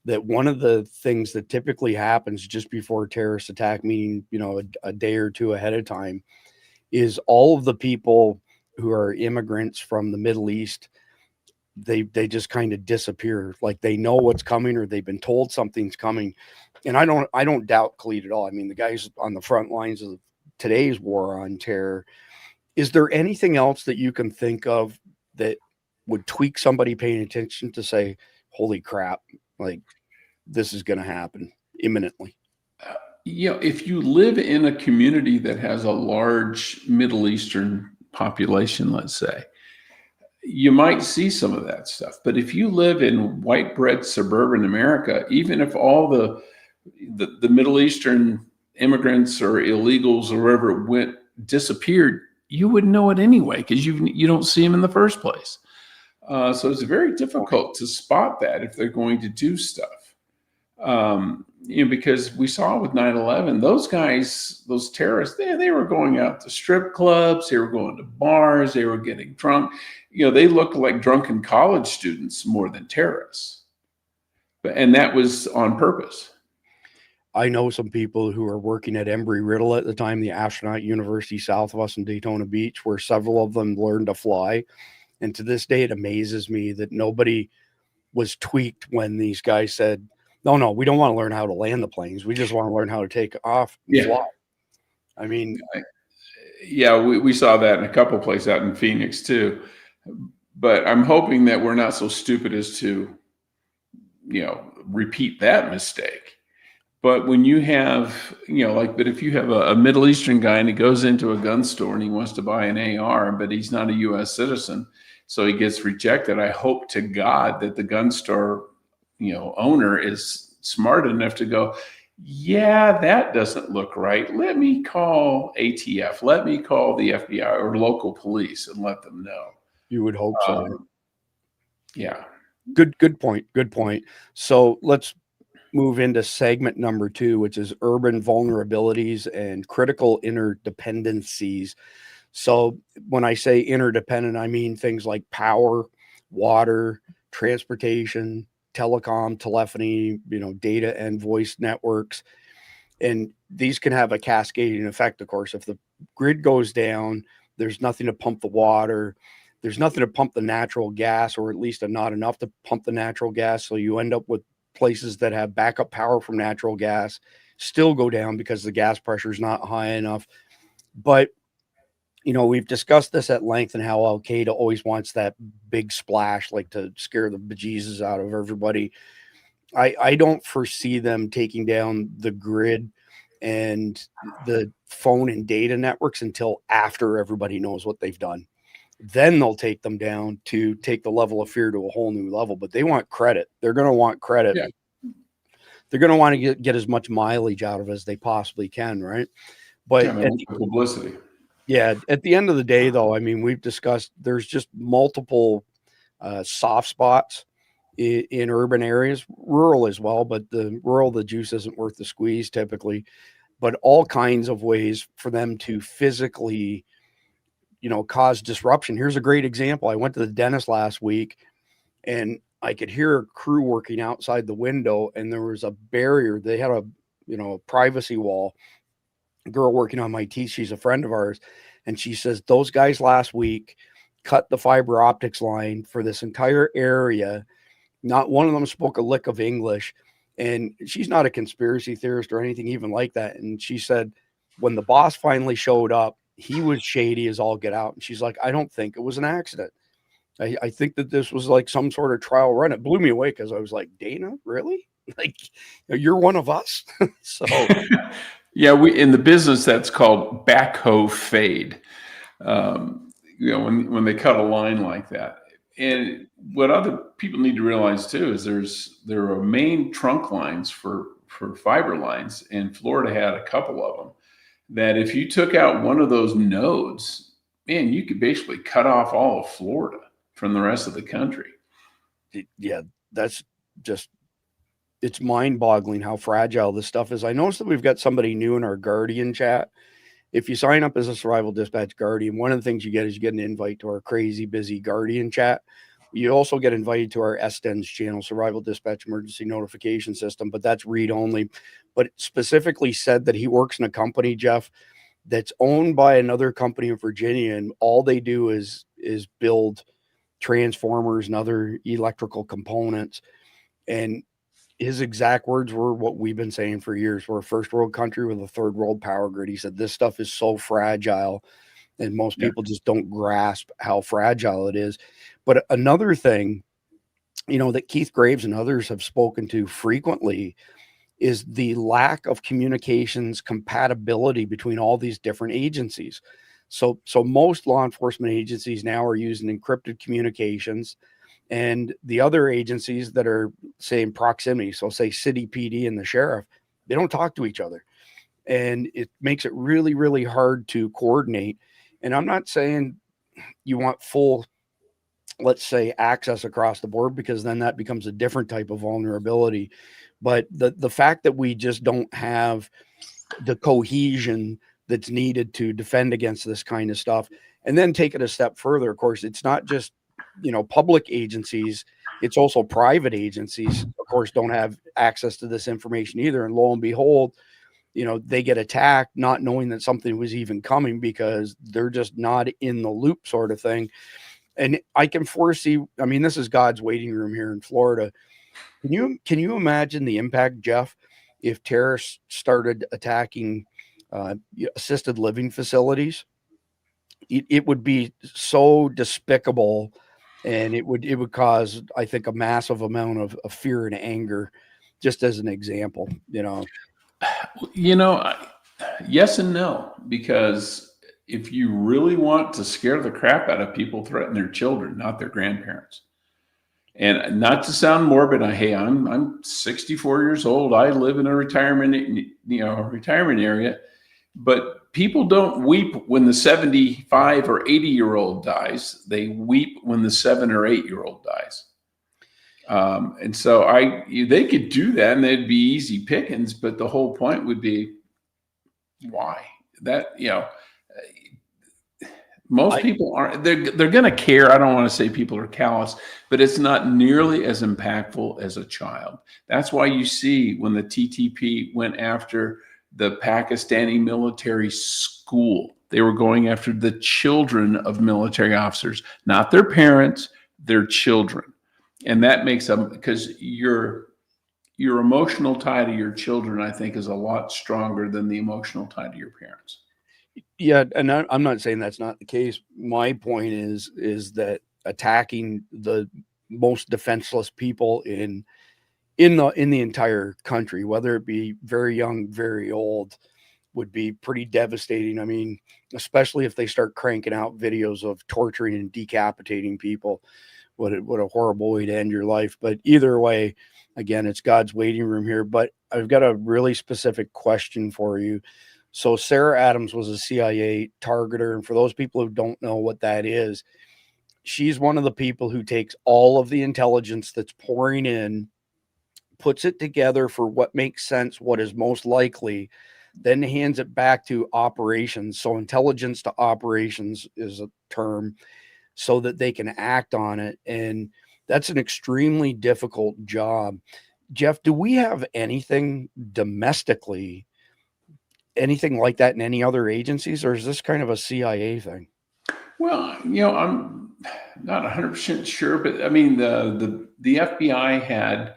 that one of the things that typically happens just before a terrorist attack, meaning, a day or two ahead of time, is all of the people who are immigrants from the Middle East, they just kind of disappear. Like they know what's coming, or they've been told something's coming. And I don't doubt Khalid at all. I mean, the guy's on the front lines of today's war on terror. Is there anything else that you can think of that would tweak somebody paying attention to say, holy crap, like this is going to happen imminently? If you live in a community that has a large Middle Eastern population, let's say, you might see some of that stuff. But if you live in white bread suburban America, even if all the Middle Eastern immigrants or illegals or wherever disappeared, you wouldn't know it anyway, because you don't see them in the first place. So it's very difficult to spot that if they're going to do stuff. Because we saw with 9/11, those guys, those terrorists, they were going out to strip clubs, they were going to bars, they were getting drunk. They looked like drunken college students more than terrorists. And that was on purpose. I know some people who are working at Embry-Riddle at the time, the astronaut university south of us in Daytona Beach, where several of them learned to fly. And to this day, it amazes me that nobody was tweaked when these guys said, no, we don't want to learn how to land the planes. We just want to learn how to take off and fly. I mean, we saw that in a couple places out in Phoenix too. But I'm hoping that we're not so stupid as to, repeat that mistake. But when you have, but if you have a Middle Eastern guy and he goes into a gun store and he wants to buy an AR, but he's not a U.S. citizen, so he gets rejected, I hope to God that the gun store, owner is smart enough to go, yeah, that doesn't look right. Let me call ATF. Let me call the FBI or local police and let them know. You would hope so. Yeah. Good point. Good point. So let's move into segment number 2, which is urban vulnerabilities and critical interdependencies. So when I say interdependent, I mean things like power, water, transportation, telecom, telephony, data and voice networks. And these can have a cascading effect, of course. If the grid goes down, there's nothing to pump the water. There's nothing to pump the natural gas, or at least not enough to pump the natural gas. So you end up with places that have backup power from natural gas still go down because the gas pressure is not high enough. But, we've discussed this at length, and how Al-Qaeda always wants that big splash, like to scare the bejesus out of everybody. I don't foresee them taking down the grid and the phone and data networks until after everybody knows what they've done. Then they'll take them down to take the level of fear to a whole new level. But they want credit. They're going to want credit. Yeah. They're going to want to get as much mileage out of it as they possibly can, right? But publicity. Yeah, at the end of the day, though, I mean, we've discussed there's just multiple soft spots in urban areas, rural as well. But the rural, the juice isn't worth the squeeze typically. But all kinds of ways for them to physically, cause disruption. Here's a great example. I went to the dentist last week, and I could hear a crew working outside the window, and there was a barrier. They had a privacy wall. A girl working on my teeth, she's a friend of ours, and she says those guys last week cut the fiber optics line for this entire area. Not one of them spoke a lick of English, and she's not a conspiracy theorist or anything even like that. And she said when the boss finally showed up, he was shady as all get out. And she's like, I don't think it was an accident. I think that this was like some sort of trial run. It blew me away because I was like, Dana, really? Like, you're one of us? So, yeah, we in the business that's called backhoe fade. You know, when they cut a line like that. And what other people need to realize too is there are main trunk lines for fiber lines, and Florida had a couple of them. That if you took out one of those nodes, man, you could basically cut off all of Florida from the rest of the country. yeah, that's just, it's mind-boggling how fragile this stuff is. I noticed that we've got somebody new in our Guardian chat. If you sign up as a Survival Dispatch Guardian, one of the things you get is you get an invite to our crazy busy Guardian chat. You also get invited to our SDENS channel, Survival Dispatch Emergency Notification System, but that's read only. But it specifically said that he works in a company, Jeff, that's owned by another company in Virginia, and all they do is build transformers and other electrical components. And his exact words were what we've been saying for years. We're a first world country with a third world power grid. He said this stuff is so fragile, and most people just don't grasp how fragile it is. But another thing, you know, that Keith Graves and others have spoken to frequently is the lack of communications compatibility between all these different agencies. So most law enforcement agencies now are using encrypted communications, and the other agencies that are, say, in proximity, so say city PD and the sheriff, they don't talk to each other. And it makes it really, really hard to coordinate. And I'm not saying you want full, let's say, access across the board, because then that becomes a different type of vulnerability. But the fact that we just don't have the cohesion that's needed to defend against this kind of stuff. And then take it a step further, of course, it's not just, you know, public agencies, it's also private agencies, of course, don't have access to this information either. And lo and behold, you know, they get attacked not knowing that something was even coming because they're just not in the loop, sort of thing. And I can foresee, I mean, this is God's waiting room here in Florida. Can you imagine the impact, Jeff, if terrorists started attacking assisted living facilities? It would be so despicable, and it would cause, I think, a massive amount of fear and anger, just as an example. Yes and no, because if you really want to scare the crap out of people, threaten their children, not their grandparents. And not to sound morbid, I'm 64 years old. I live in a retirement area, but people don't weep when the 75 or 80-year-old dies. They weep when the 7 or 8-year-old dies. And so they could do that and they'd be easy pickings, but the whole point would be, why? That, most people aren't, they're going to care. I don't want to say people are callous, but it's not nearly as impactful as a child. That's why you see when the TTP went after the Pakistani military school, they were going after the children of military officers, not their parents, their children. And that makes them, because your emotional tie to your children, I think, is a lot stronger than the emotional tie to your parents. Yeah, and I'm not saying that's not the case. My point is that attacking the most defenseless people in the entire country, whether it be very young, very old, would be pretty devastating. I mean, especially if they start cranking out videos of torturing and decapitating people. What a horrible way to end your life. But either way, again, it's God's waiting room here. But I've got a really specific question for you. So Sarah Adams was a CIA targeter. And for those people who don't know what that is, she's one of the people who takes all of the intelligence that's pouring in, puts it together for what makes sense, what is most likely, then hands it back to operations. So intelligence to operations is a term, so that they can act on it. And that's an extremely difficult job. Jeff, do we have anything domestically, anything like that in any other agencies, or is this kind of a CIA thing? Well, I'm not 100% sure, but I mean, the FBI had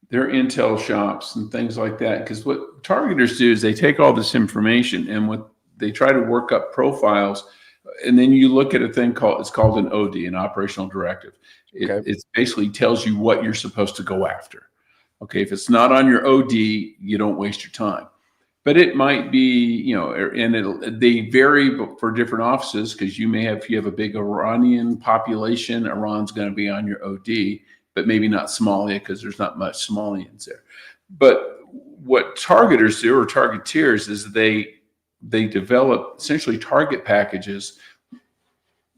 their intel shops and things like that. Because what targeters do is they take all this information and what they try to work up profiles, and then you look at a thing it's called an OD, an operational directive. It basically tells you what you're supposed to go after. Okay, if it's not on your OD, you don't waste your time. But it might be, and they vary for different offices, because if you have a big Iranian population, Iran's going to be on your OD, but maybe not Somalia, because there's not much Somalians there. But what targeters do, or targeteers, is they develop essentially target packages,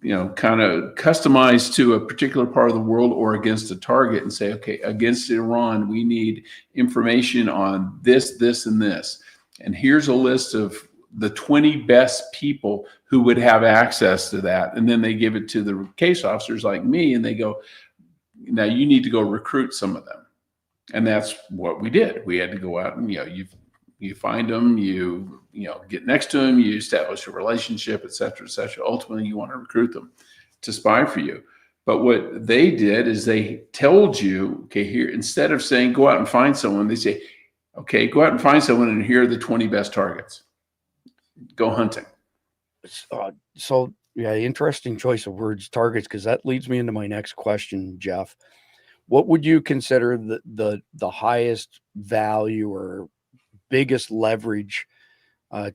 kind of customized to a particular part of the world or against a target, and say, okay, against Iran, we need information on this, this, and this. And here's a list of the 20 best people who would have access to that. And then they give it to the case officers like me, and they go, now you need to go recruit some of them. And that's what we did. We had to go out and, you find them, you get next to them, you establish a relationship, et cetera, et cetera. Ultimately, you want to recruit them to spy for you. But what they did is they told you, okay, here, instead of saying, go out and find someone, they say, okay, go out and find someone, and here are the 20 best targets. Go hunting. So yeah, interesting choice of words, targets, because that leads me into my next question, Jeff. What would you consider the highest value or biggest leverage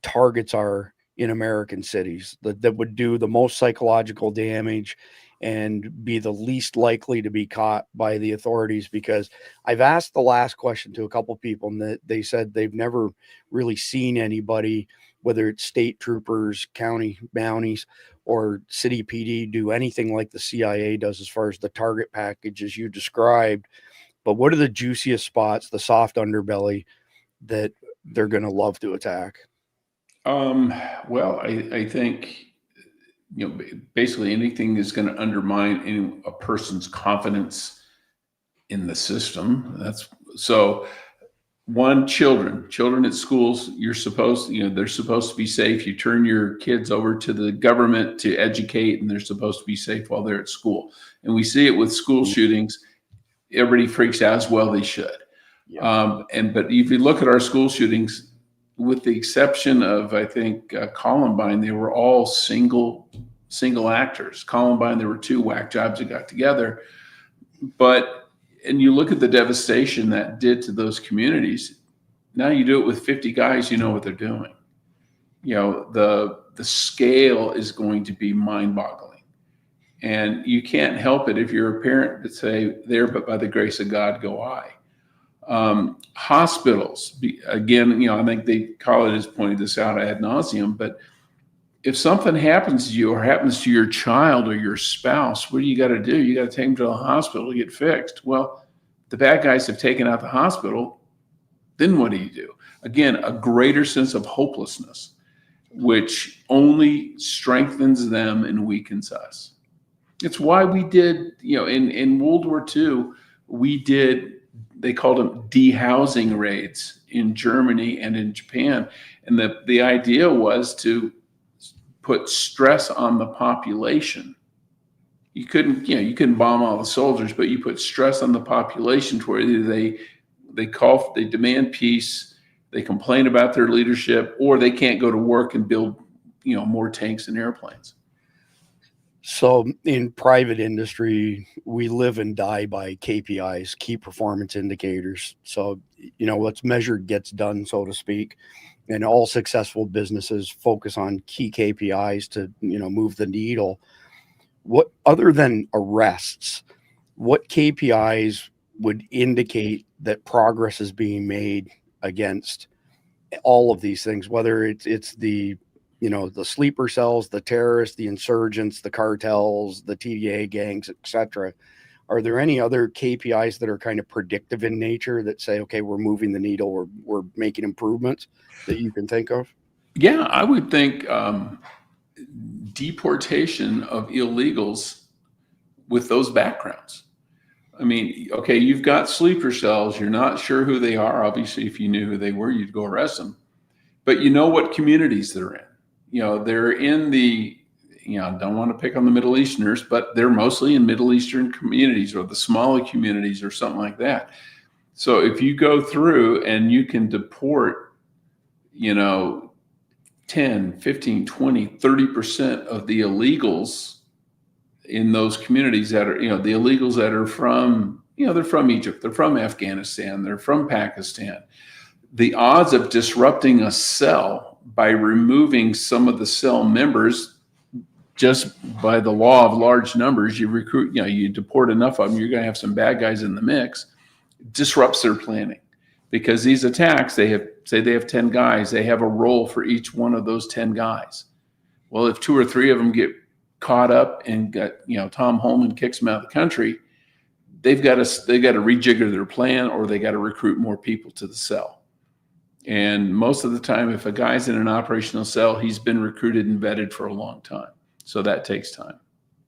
targets are in American cities that would do the most psychological damage and be the least likely to be caught by the authorities? Because I've asked the last question to a couple people, and they said they've never really seen anybody, whether it's state troopers, county bounties, or city PD, do anything like the CIA does as far as the target packages you described. But what are the juiciest spots, the soft underbelly, that they're going to love to attack? Well, I think, basically anything is going to undermine a person's confidence in the system. Children at schools, they're supposed to be safe. You turn your kids over to the government to educate, and they're supposed to be safe while they're at school. And we see it with school shootings. Everybody freaks out, as well they should. Yeah. But if you look at our school shootings, with the exception of, I think, Columbine, they were all single actors. Columbine, there were two whack jobs that got together. And you look at the devastation that did to those communities. Now you do it with 50 guys, you know what they're doing. The scale is going to be mind-boggling. And you can't help it if you're a parent to say, there, but by the grace of God, go I. Hospitals, again, I think Khaled has pointed this out ad nauseum, but if something happens to you or happens to your child or your spouse, what do you got to do? You got to take them to the hospital to get fixed. Well, the bad guys have taken out the hospital. Then what do you do? Again, a greater sense of hopelessness, which only strengthens them and weakens us. It's why we did, in World War II, they called them dehousing raids in Germany and in Japan. And the idea was to put stress on the population. You couldn't bomb all the soldiers, but you put stress on the population to where they demand peace, they complain about their leadership, or they can't go to work and build, more tanks and airplanes. So in private industry, we live and die by KPIs, key performance indicators. So, what's measured gets done, so to speak. And all successful businesses focus on key KPIs to, move the needle. What, other than arrests, what KPIs would indicate that progress is being made against all of these things, whether it's the sleeper cells, the terrorists, the insurgents, the cartels, the TDA gangs, etc. Are there any other KPIs that are kind of predictive in nature that say, okay, we're moving the needle, we're making improvements that you can think of? Yeah, I would think deportation of illegals with those backgrounds. I mean, okay, you've got sleeper cells. You're not sure who they are. Obviously, if you knew who they were, you'd go arrest them. But you know what communities they're in. They're in the, don't want to pick on the Middle Easterners, but they're mostly in Middle Eastern communities or the Somali communities or something like that. So if you go through and you can deport, 10, 15, 20, 30% of the illegals in those communities that are, the illegals that are from, they're from Egypt, they're from Afghanistan, they're from Pakistan. The odds of disrupting a cell by removing some of the cell members, just by the law of large numbers, you recruit, you deport enough of them, you're going to have some bad guys in the mix, disrupts their planning. Because these attacks, they have 10 guys, they have a role for each one of those 10 guys. Well, if 2 or 3 of them get caught up and got, Tom Holman kicks them out of the country, they got to rejigger their plan, or they got to recruit more people to the cell. And most of the time, if a guy's in an operational cell, he's been recruited and vetted for a long time. So that takes time.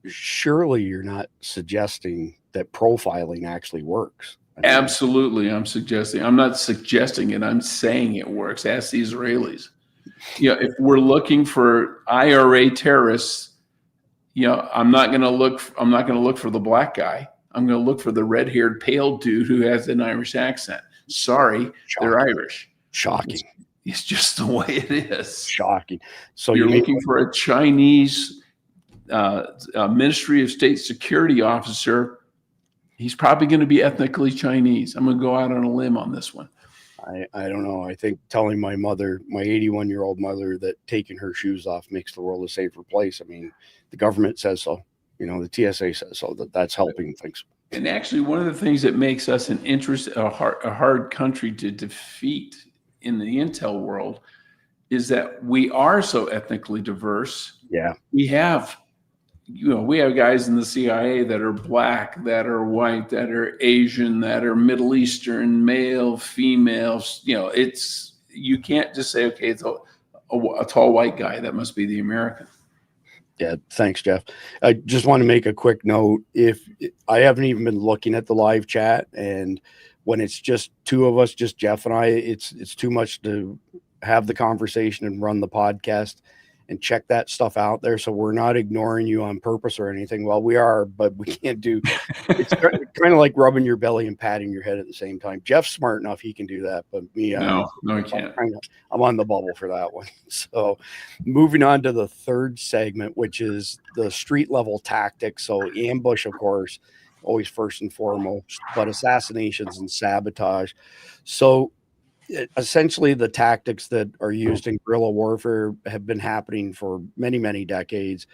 Surely you're not suggesting that profiling actually works. Absolutely. I'm not suggesting it. I'm saying it works. Ask the Israelis. If we're looking for IRA terrorists, I'm not going to look for the black guy. I'm going to look for the red-haired pale dude who has an Irish accent. Sorry, they're Irish. Shocking. It's just the way it is. Shocking. So you're looking for a Chinese Ministry of State Security officer. He's probably going to be ethnically Chinese. I'm going to go out on a limb on this one. I don't know. I think telling my mother, my 81-year-old mother, that taking her shoes off makes the world a safer place. I mean, the government says so. The TSA says so. That's helping things. And actually, one of the things that makes us a hard country to defeat in the intel world is that we are so ethnically diverse. Yeah. We have guys in the CIA that are black, that are white, that are Asian, that are Middle Eastern, male, females. You can't just say, okay, it's a tall white guy. That must be the American. Yeah. Thanks, Jeff. I just want to make a quick note. If I haven't even been looking at the live chat, and when it's just 2 of us, just Jeff and I, it's too much to have the conversation and run the podcast and check that stuff out there. So we're not ignoring you on purpose or anything. Well, we are, but we can't do, it's kind of like rubbing your belly and patting your head at the same time. Jeff's smart enough. He can do that, but me, no, I can't. I'm on the bubble for that one. So moving on to the third segment, which is the street level tactics. So ambush, of course, always first and foremost, but assassinations and sabotage. So essentially the tactics that are used in guerrilla warfare have been happening for many, many decades.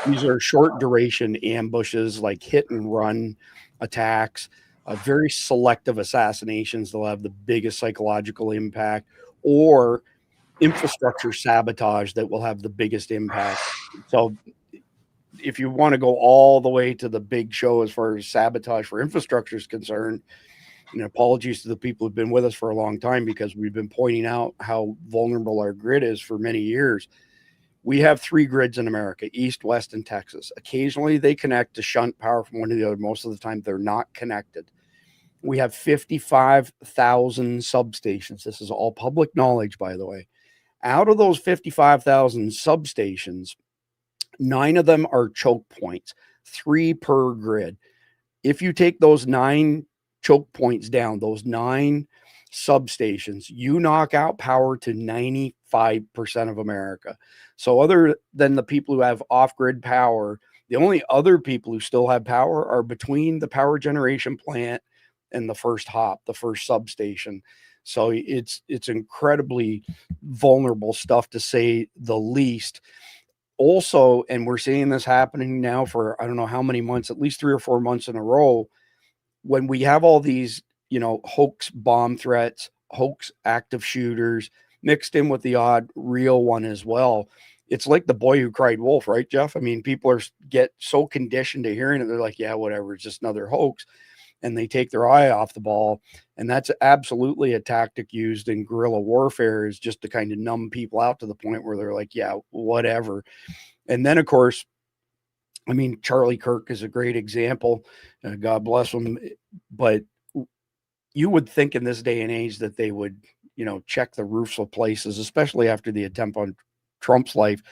These are short duration ambushes, like hit and run attacks, very selective assassinations. They'll have the biggest psychological impact, or infrastructure sabotage that will have the biggest impact. So if you want to go all the way to the big show as far as sabotage for infrastructure is concerned, and apologies to the people who've been with us for a long time, because we've been pointing out how vulnerable our grid is for many years. We have 3 grids in America: East, West, and Texas. Occasionally they connect to shunt power from one to the other. Most of the time they're not connected. We have 55,000 substations. This is all public knowledge, by the way. Out of those 55,000 substations, 9 of them are choke points, 3 per grid. If you take those 9 choke points down, those 9 substations, you knock out power to 95% of America. So other than the people who have off-grid power, the only other people who still have power are between the power generation plant and the first hop, the first substation. So it's incredibly vulnerable stuff, to say the least. Also, and we're seeing this happening now for I don't know how many months, at least 3 or 4 months in a row, when we have all these, hoax bomb threats, hoax active shooters mixed in with the odd real one as well. It's like the boy who cried wolf, right, Jeff? I mean, people get so conditioned to hearing it. They're like, yeah, whatever. It's just another hoax. And they take their eye off the ball. And that's absolutely a tactic used in guerrilla warfare, is just to kind of numb people out to the point where they're like, yeah, whatever. And then, of course, I mean, Charlie Kirk is a great example. God bless him. But you would think in this day and age that they would, check the roofs of places, especially after the attempt on Trump's life.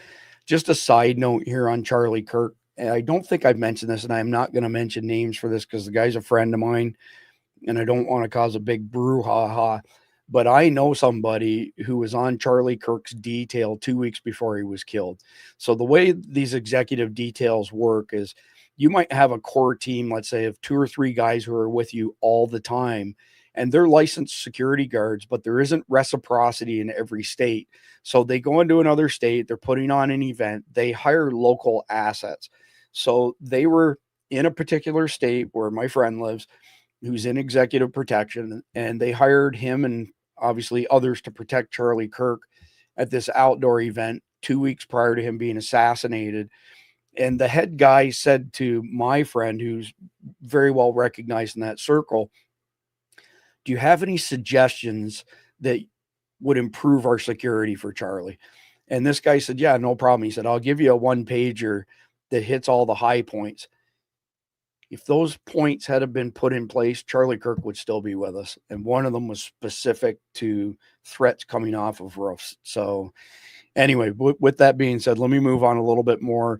Just a side note here on Charlie Kirk. And I don't think I've mentioned this, and I'm not going to mention names for this because the guy's a friend of mine. and I don't want to cause a big brouhaha, but I know somebody who was on Charlie Kirk's detail 2 weeks before he was killed. So the way these executive details work is you might have a core team, let's say, of 2 or 3 guys who are with you all the time, and they're licensed security guards, but there isn't reciprocity in every state. So they go into another state, they're putting on an event, they hire local assets. So they were in a particular state where my friend lives, who's in executive protection, and they hired him and obviously others to protect Charlie Kirk at this outdoor event 2 weeks prior to him being assassinated. And the head guy said to my friend, who's very well recognized in that circle, do you have any suggestions that would improve our security for Charlie? And this guy said, yeah, no problem. He said, I'll give you a 1-pager that hits all the high points. If those points had been put in place, Charlie Kirk would still be with us. And one of them was specific to threats coming off of roofs. So anyway, with that being said, let me move on a little bit more.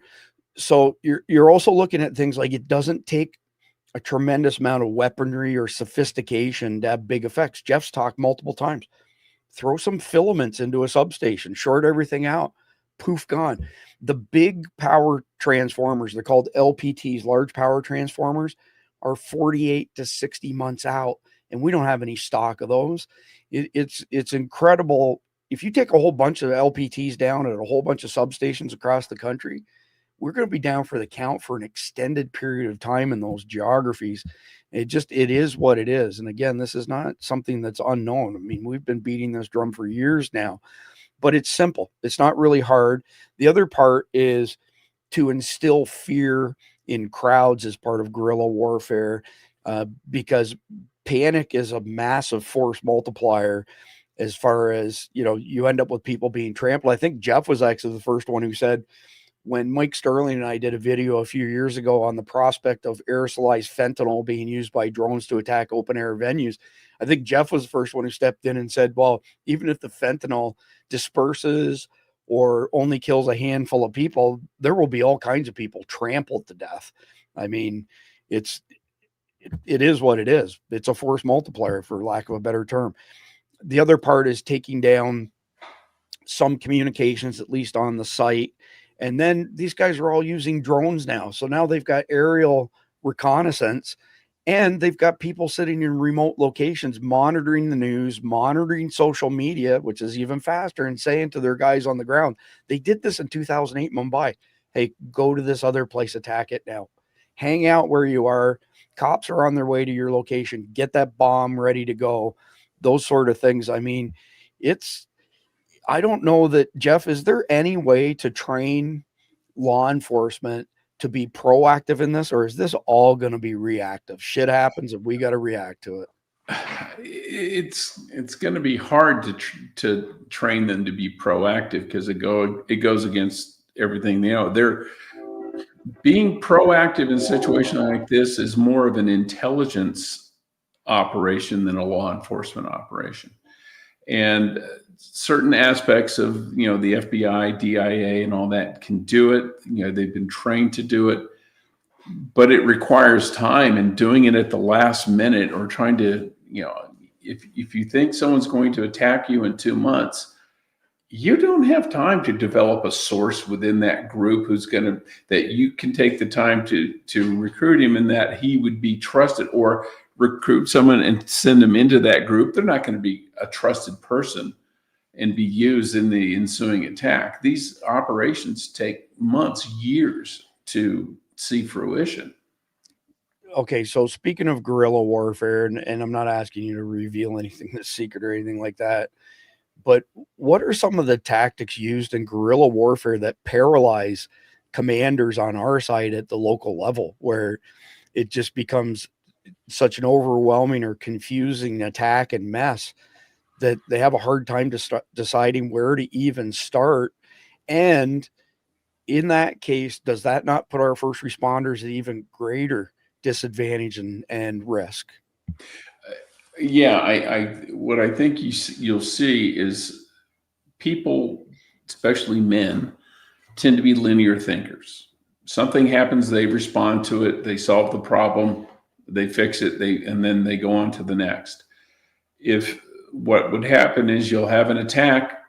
So you're also looking at things like it doesn't take a tremendous amount of weaponry or sophistication to have big effects. Jeff's talked multiple times. Throw some filaments into a substation, short everything out, poof, gone. The big power transformers, they're called LPTs, large power transformers, are 48 to 60 months out, and we don't have any stock of those. It's incredible. If you take a whole bunch of LPTs down at a whole bunch of substations across the country, we're going to be down for the count for an extended period of time in those geographies. It is what it is. And again, this is not something that's unknown. I mean, we've been beating this drum for years now, but it's simple. It's not really hard. The other part is to instill fear in crowds as part of guerrilla warfare, because panic is a massive force multiplier as far as, you end up with people being trampled. I think Jeff was actually the first one who said, when Mike Sterling and I did a video a few years ago on the prospect of aerosolized fentanyl being used by drones to attack open air venues, I think Jeff was the first one who stepped in and said, well, even if the fentanyl disperses or only kills a handful of people, there will be all kinds of people trampled to death. I mean, it is what it is. It's a force multiplier, for lack of a better term. The other part is taking down some communications, at least on the site. And then these guys are all using drones now. So now they've got aerial reconnaissance, and they've got people sitting in remote locations monitoring the news, monitoring social media, which is even faster, and saying to their guys on the ground, they did this in 2008 Mumbai. Hey, go to this other place, attack it now. Hang out where you are. Cops are on their way to your location. Get that bomb ready to go. Those sort of things. I mean, I don't know that, Jeff, is there any way to train law enforcement to be proactive in this, or is this all going to be reactive? Shit happens and we got to react to it. It's going to be hard to train them to be proactive, because it goes against everything they know. They're being proactive in a situation like this is more of an intelligence operation than a law enforcement operation. And certain aspects of, the FBI, DIA, and all that can do it. They've been trained to do it, but it requires time, and doing it at the last minute, or trying to, if you think someone's going to attack you in 2 months, you don't have time to develop a source within that group that you can take the time to recruit him, and that he would be trusted, or recruit someone and send them into that group. They're not going to be a trusted person and be used in the ensuing attack. These operations take months, years to see fruition. Okay, so speaking of guerrilla warfare, and I'm not asking you to reveal anything that's secret or anything like that, but what are some of the tactics used in guerrilla warfare that paralyze commanders on our side at the local level, where it just becomes such an overwhelming or confusing attack and mess that they have a hard time deciding where to even start? And in that case, does that not put our first responders at even greater disadvantage and risk? Yeah, what I think you'll see is people, especially men, tend to be linear thinkers. Something happens, they respond to it, they solve the problem, They fix it, and then they go on to the next. If what would happen is you'll have an attack,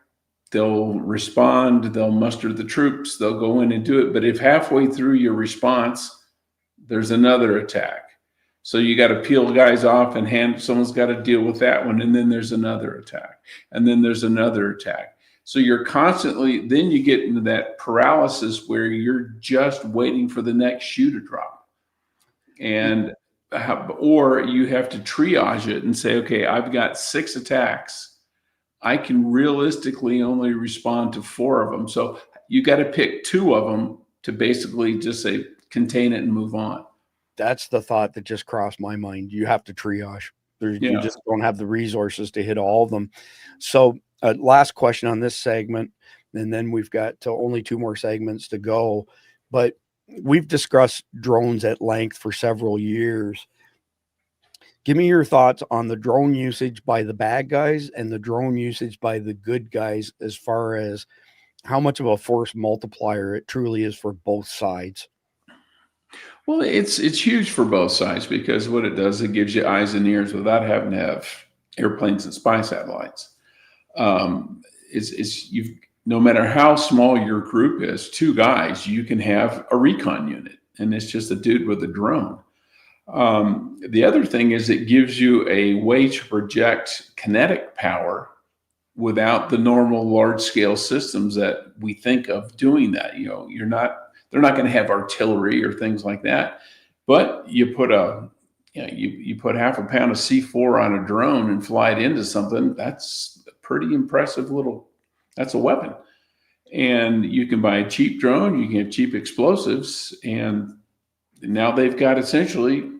they'll respond, they'll muster the troops, they'll go in and do it. But if halfway through your response, there's another attack, so you got to peel guys off and someone's got to deal with that one. And then there's another attack, and then there's another attack. So you're constantly, then you get into that paralysis where you're just waiting for the next shoe to drop. Or you have to triage it and say, okay, I've got 6 attacks. I can realistically only respond to 4 of them. So you got to pick 2 of them to basically just say, contain it and move on. That's the thought that just crossed my mind. You have to triage. You just don't have the resources to hit all of them. So last question on this segment, and then we've got only 2 more segments to go. But we've discussed drones at length for several years. Give me your thoughts on the drone usage by the bad guys and the drone usage by the good guys, as far as how much of a force multiplier it truly is for both sides. Well, it's huge for both sides, because what it does, it gives you eyes and ears without having to have airplanes and spy satellites. No matter how small your group is, 2 guys, you can have a recon unit, and it's just a dude with a drone. The other thing is it gives you a way to project kinetic power without the normal large scale systems that we think of doing that. They're not going to have artillery or things like that, but you put you put half a pound of C4 on a drone and fly it into something. That's a pretty impressive that's a weapon. And you can buy a cheap drone, you can have cheap explosives, and now they've got essentially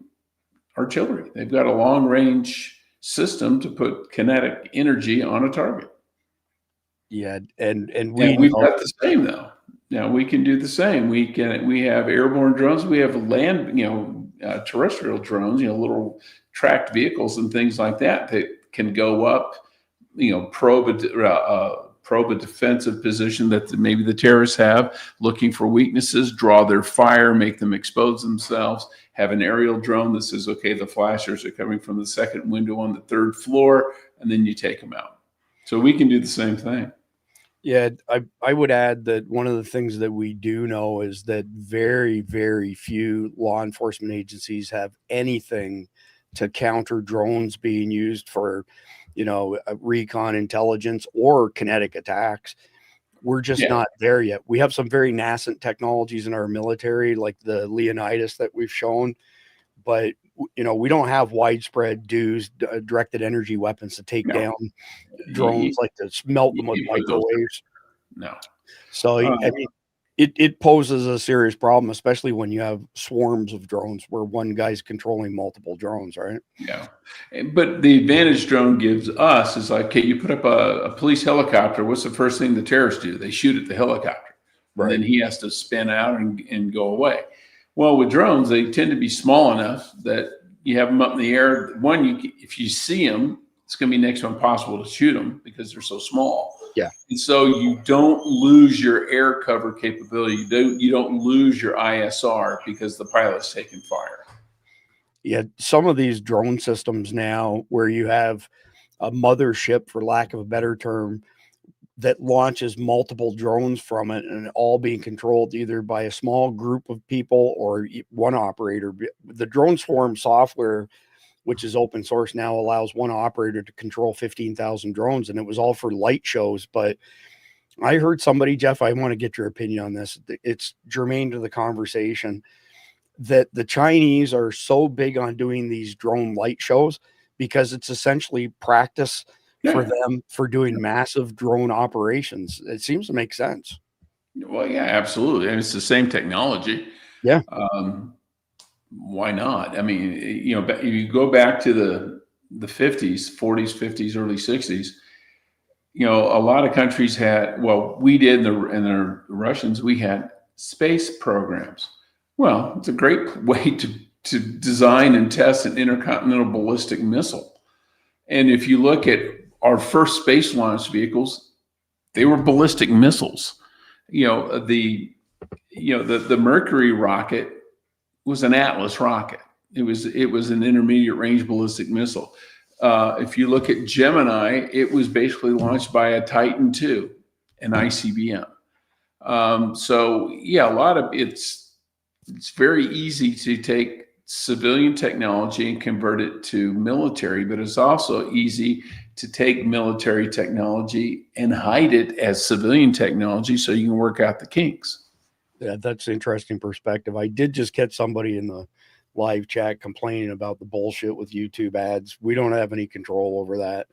artillery. They've got a long range system to put kinetic energy on a target. Yeah, and we've got the same though. Now we can do the same. We have airborne drones. We have land, terrestrial drones, little tracked vehicles and things like that can go up, probe a defensive position that maybe the terrorists have, looking for weaknesses, draw their fire, make them expose themselves, have an aerial drone that says, okay, the flashers are coming from the 2nd window on the 3rd floor, and then you take them out. So we can do the same thing. Yeah, I would add that one of the things that we do know is that very, very few law enforcement agencies have anything to counter drones being used for, recon intelligence or kinetic attacks. We're just not there yet. We have some very nascent technologies in our military, like the Leonidas that we've shown, but we don't have widespread directed energy weapons to take down drones, like to melt them with microwaves. No. So I mean, it poses a serious problem, especially when you have swarms of drones where one guy's controlling multiple drones, right? Yeah. But the advantage drone gives us is like, okay, you put up a police helicopter. What's the first thing the terrorists do? They shoot at the helicopter. Right. And then he has to spin out and go away. Well, with drones, they tend to be small enough that you have them up in the air. If you see them, it's going to be next to impossible to shoot them because they're so small. Yeah. And so you don't lose your air cover capability. You don't lose your ISR because the pilot's taking fire. Yeah. Some of these drone systems now where you have a mothership, for lack of a better term, that launches multiple drones from it, and all being controlled either by a small group of people or one operator. The drone swarm software, which is open source now, allows one operator to control 15,000 drones, and it was all for light shows. But I heard somebody, Jeff, I want to get your opinion on this. It's germane to the conversation, that the Chinese are so big on doing these drone light shows because it's essentially practice for them for doing massive drone operations. It seems to make sense. Well, yeah, absolutely. And it's the same technology. Yeah. Why not? I mean, you go back to the 50s, 40s, 50s, early 60s, a lot of countries had, we did, and the Russians, we had space programs. Well, it's a great way to design and test an intercontinental ballistic missile. And if you look at our first space launch vehicles, they were ballistic missiles. The Mercury rocket was an Atlas rocket. It was an intermediate range ballistic missile. If you look at Gemini, it was basically launched by a Titan II, an ICBM. So yeah, a lot of it's very easy to take civilian technology and convert it to military, but it's also easy to take military technology and hide it as civilian technology so you can work out the kinks. Yeah, that's an interesting perspective. I did just catch somebody in the live chat complaining about the bullshit with YouTube ads. We don't have any control over that.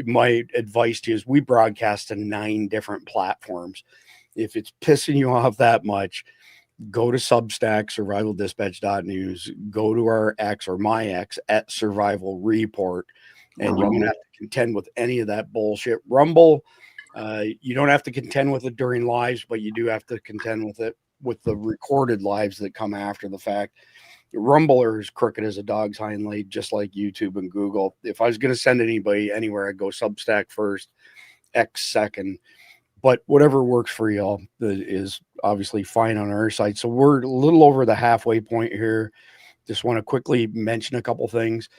My advice to you is we broadcast to 9 different platforms. If it's pissing you off that much, go to Substack, survivaldispatch.news, go to our X or my X at Survival Report, and you won't have to contend with any of that bullshit. Rumble, you don't have to contend with it during lives, but you do have to contend with it with the recorded lives that come after the fact. Rumble are as crooked as a dog's hind leg, just like YouTube and Google. If I was going to send anybody anywhere, I'd go Substack first, X second. But whatever works for y'all is obviously fine on our side. So we're a little over the halfway point here. Just want to quickly mention a couple things.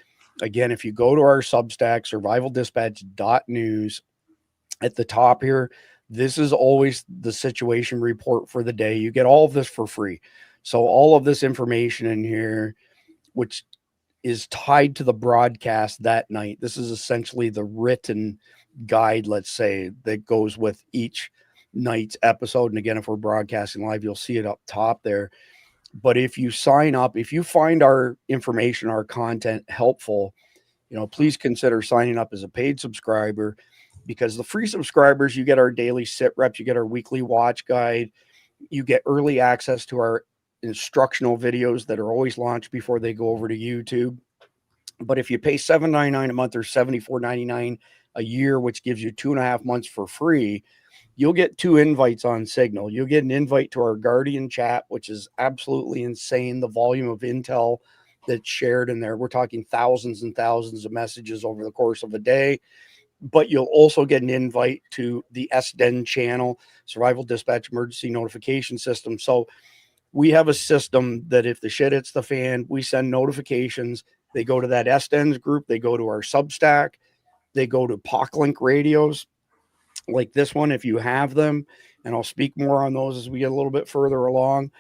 Again, if you go to our Substack, survivaldispatch.news, at the top here, this is always the situation report for the day. You get all of this for free. So all of this information in here, which is tied to the broadcast that night. This is essentially the written guide, let's say, that goes with each night's episode. And again, if we're broadcasting live, you'll see it up top there. But if you sign up, if you find our information, our content helpful, please consider signing up as a paid subscriber, because the free subscribers, you get our daily sit reps, you get our weekly watch guide, you get early access to our instructional videos that are always launched before they go over to YouTube. But if you pay $7.99 a month or $74.99 a year, which gives you 2.5 months for free, you'll get 2 invites on Signal. You'll get an invite to our Guardian chat, which is absolutely insane. The volume of intel that's shared in there. We're talking thousands and thousands of messages over the course of a day. But you'll also get an invite to the SDEN channel, Survival Dispatch Emergency Notification System. So we have a system that if the shit hits the fan, we send notifications. They go to that SDENS group. They go to our Substack. They go to POC Link radios like this one, if you have them. And I'll speak more on those as we get a little bit further along.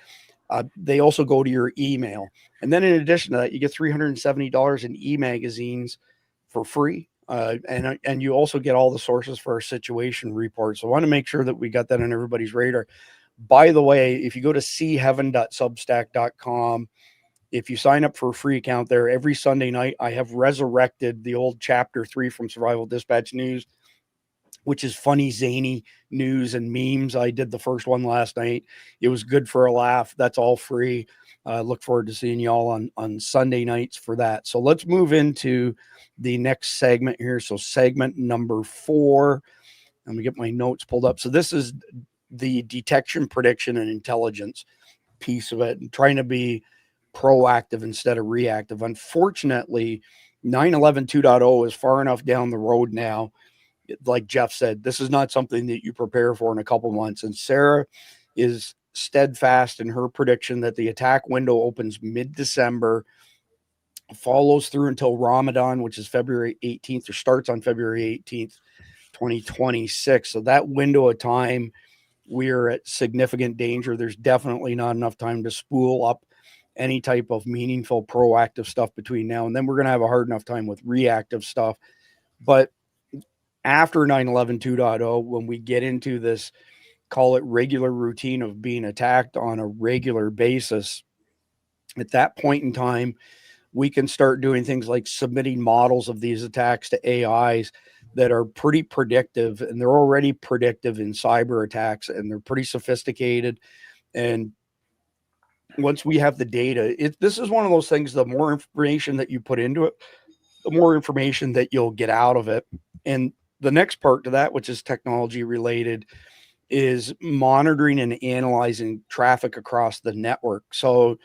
They also go to your email. And then in addition to that, you get $370 in e-magazines for free. And you also get all the sources for our situation report. So I want to make sure that we got that on everybody's radar. By the way, if you go to seeheaven.substack.com, if you sign up for a free account there, every Sunday night, I have resurrected the old chapter 3 from Survival Dispatch News, which is funny, zany news and memes. I did the first one last night. It was good for a laugh. That's all free. Look forward to seeing y'all on Sunday nights for that. So let's move into the next segment here. So segment number 4. Let me get my notes pulled up. So this is the detection, prediction, and intelligence piece of it, and trying to be proactive instead of reactive. Unfortunately, 9/11 2.0 is far enough down the road now. Like Jeff said, this is not something that you prepare for in a couple months. And Sarah is steadfast in her prediction that the attack window opens mid-December, follows through until Ramadan, which is February 18th, or starts on February 18th, 2026. So that window of time, we're at significant danger. There's definitely not enough time to spool up any type of meaningful proactive stuff between now and then. We're going to have a hard enough time with reactive stuff. But after 9/11 2.0, when we get into this, call it regular routine of being attacked on a regular basis, at that point in time, we can start doing things like submitting models of these attacks to AIs that are pretty predictive, and they're already predictive in cyber attacks, and they're pretty sophisticated. And once we have the data, this is one of those things, the more information that you put into it, the more information that you'll get out of it. And the next part to that, which is technology related, is monitoring and analyzing traffic across the network. So,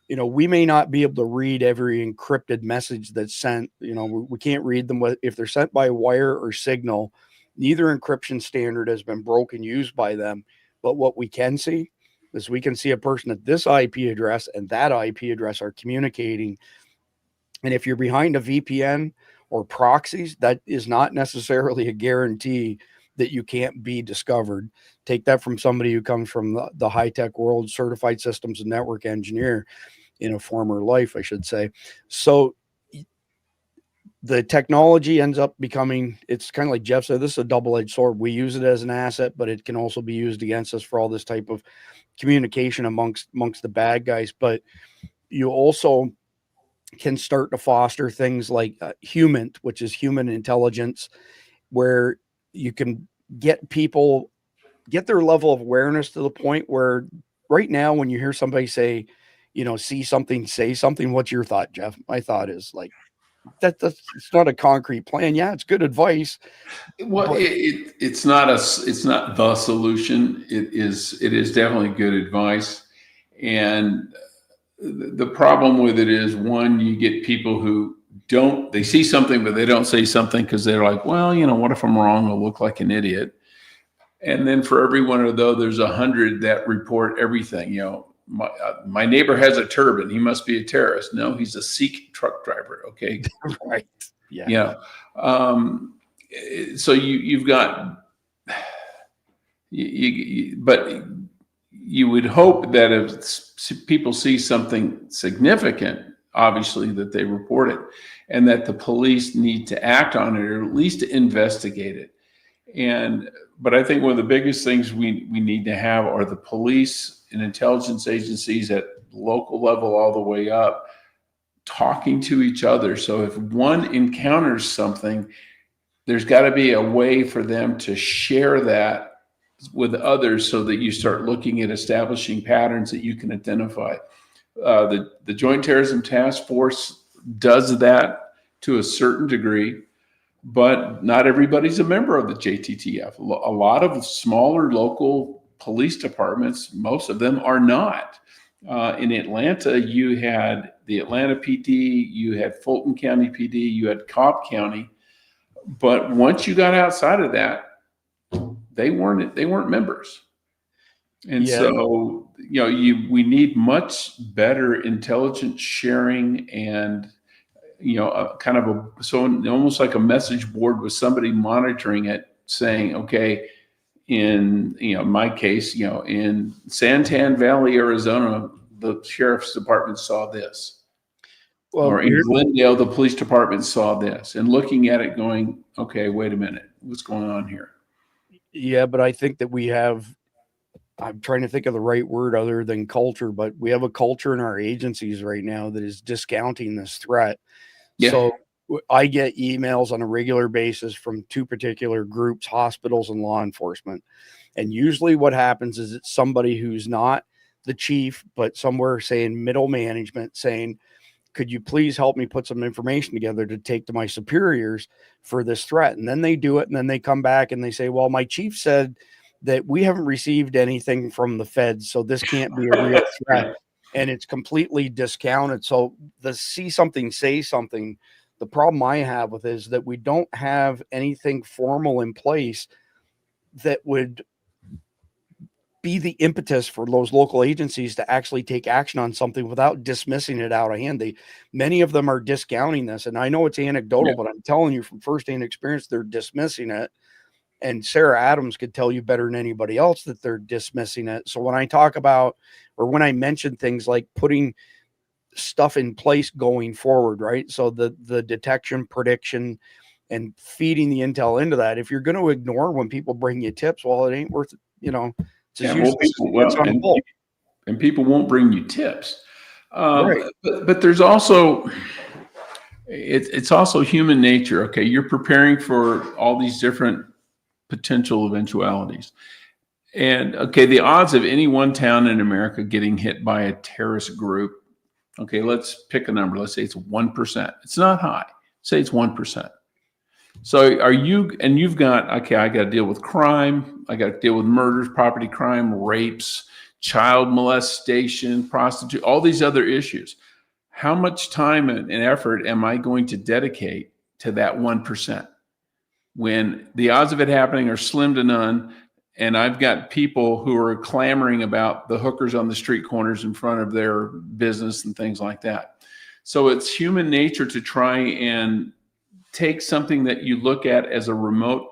we may not be able to read every encrypted message that's sent. We can't read them if they're sent by wire or signal. Neither encryption standard has been broken, used by them. But what we can see is we can see a person at this IP address and that IP address are communicating. And if you're behind a VPN or proxies, that is not necessarily a guarantee that you can't be discovered. Take that from somebody who comes from the high-tech world, certified systems and network engineer in a former life, I should say. So the technology ends up becoming, it's kind of like Jeff said, this is a double-edged sword. We use it as an asset, but it can also be used against us for all this type of communication amongst the bad guys. But you also can start to foster things like human, which is human intelligence, where you can get people, get their level of awareness to the point where right now, when you hear somebody say, you know, see something, say something, what's your thought, Jeff? My thought is like, that's it's not a concrete plan. Yeah, it's good advice. Well, it's not the solution. It is definitely good advice. And the problem with it is, one, you get people who they see something, but they don't say something because they're like, well, you know, what if I'm wrong? I'll look like an idiot. And then for every one of those, there's 100 that report everything. You know, my neighbor has a turban. He must be a terrorist. No, he's a Sikh truck driver. Okay. Right. Yeah. Yeah. So you've got, but you would hope that if people see something significant, obviously, that they report it, and that the police need to act on it, or at least to investigate it. But I think one of the biggest things we need to have are the police and intelligence agencies at local level all the way up talking to each other. So if one encounters something, there's got to be a way for them to share that with others so that you start looking at establishing patterns that you can identify. The Joint Terrorism Task Force does that to a certain degree, but not everybody's a member of the JTTF. A lot of smaller local police departments, most of them are not. In Atlanta, you had the Atlanta PD, you had Fulton County PD, you had Cobb County. But once you got outside of that, they weren't members. And so, you know, we need much better intelligence sharing, and, you know, almost like a message board with somebody monitoring it, saying, okay, in, you know, my case, you know, in Santan Valley, Arizona, the sheriff's department saw this. Well, or in Glendale, the police department saw this, and looking at it going, okay, wait a minute, what's going on here? Yeah, but I think that we have, I'm trying to think of the right word other than culture, but we have a culture in our agencies right now that is discounting this threat. Yeah. So I get emails on a regular basis from two particular groups, hospitals and law enforcement. And usually what happens is it's somebody who's not the chief, but somewhere saying middle management, saying, could you please help me put some information together to take to my superiors for this threat? And then they do it. And then they come back and they say, well, my chief said that we haven't received anything from the feds, so this can't be a real threat. And it's completely discounted. So the see something, say something, the problem I have with it is that we don't have anything formal in place that would be the impetus for those local agencies to actually take action on something without dismissing it out of hand. Many of them are discounting this. And I know it's anecdotal, but I'm telling you from firsthand experience, they're dismissing it. And Sarah Adams could tell you better than anybody else that they're dismissing it. So when I talk about, or when I mention things like putting stuff in place going forward, right? So the detection, prediction, and feeding the intel into that. If you're going to ignore when people bring you tips, well, it ain't worth it, you know. And people won't bring you tips. Right. But there's also, it's also human nature. Okay, you're preparing for all these different potential eventualities. And okay, the odds of any one town in America getting hit by a terrorist group, okay, let's pick a number. Let's say it's 1%. It's not high. Say it's 1%. So you've got, okay, I got to deal with crime. I got to deal with murders, property crime, rapes, child molestation, prostitution, all these other issues. How much time and effort am I going to dedicate to that 1%? When the odds of it happening are slim to none, And I've got people who are clamoring about the hookers on the street corners in front of their business and things like that. So it's human nature to try and take something that you look at as a remote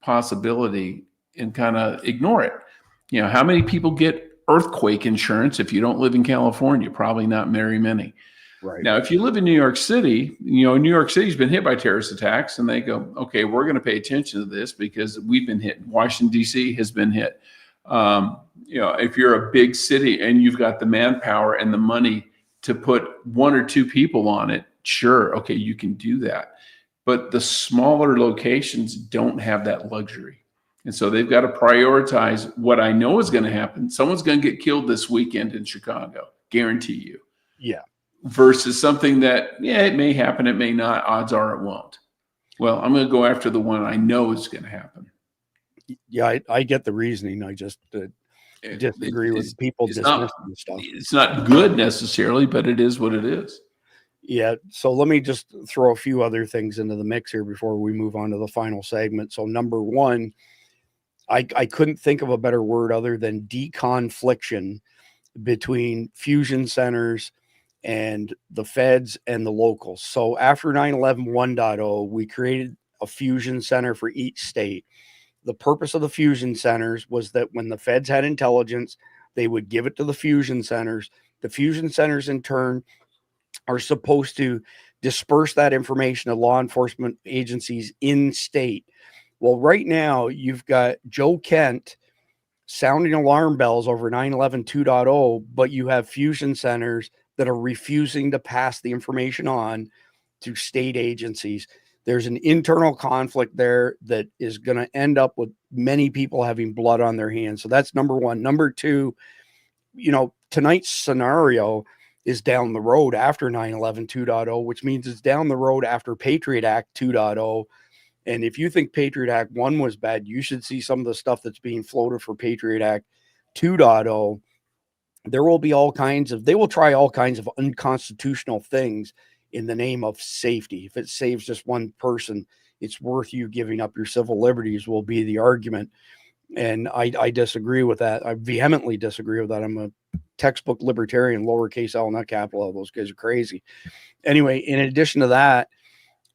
possibility and kind of ignore it. You know, how many people get earthquake insurance if you don't live in California? Probably not very many. Right. Now, if you live in New York City, you know, New York City's been hit by terrorist attacks, and they go, okay, we're going to pay attention to this because we've been hit. Washington, D.C. has been hit. You know, if you're a big city and you've got the manpower and the money to put one or two people on it, sure, okay, you can do that. But the smaller locations don't have that luxury. And so they've got to prioritize what I know is going to happen. Someone's going to get killed this weekend in Chicago, guarantee you. Yeah. Versus something that, yeah, it may happen, it may not. Odds are it won't. Well, I'm going to go after the one I know is going to happen. Yeah, I get the reasoning. I just disagree with people dismissing stuff. It's not good necessarily, but it is what it is. Yeah. So let me just throw a few other things into the mix here before we move on to the final segment. So number one, I couldn't think of a better word other than deconfliction between fusion centers and the feds and the locals. So after 9/11 1.0, we created a fusion center for each state. The purpose of the fusion centers was that when the feds had intelligence, they would give it to the fusion centers. The fusion centers in turn are supposed to disperse that information to law enforcement agencies in state. Well, right now you've got Joe Kent sounding alarm bells over 9/11 2.0, but you have fusion centers that are refusing to pass the information on to state agencies. There's an internal conflict there that is going to end up with many people having blood on their hands. So that's number one. Number two, you know, tonight's scenario is down the road after 9/11 2.0, which means it's down the road after Patriot Act 2.0. And if you think Patriot Act 1 was bad, you should see some of the stuff that's being floated for Patriot Act 2.0. There will be they will try all kinds of unconstitutional things in the name of safety. If it saves just one person, it's worth you giving up your civil liberties, will be the argument. And I disagree with that. I vehemently disagree with that. I'm a textbook libertarian, lowercase L, not capital L. Those guys are crazy. Anyway, in addition to that,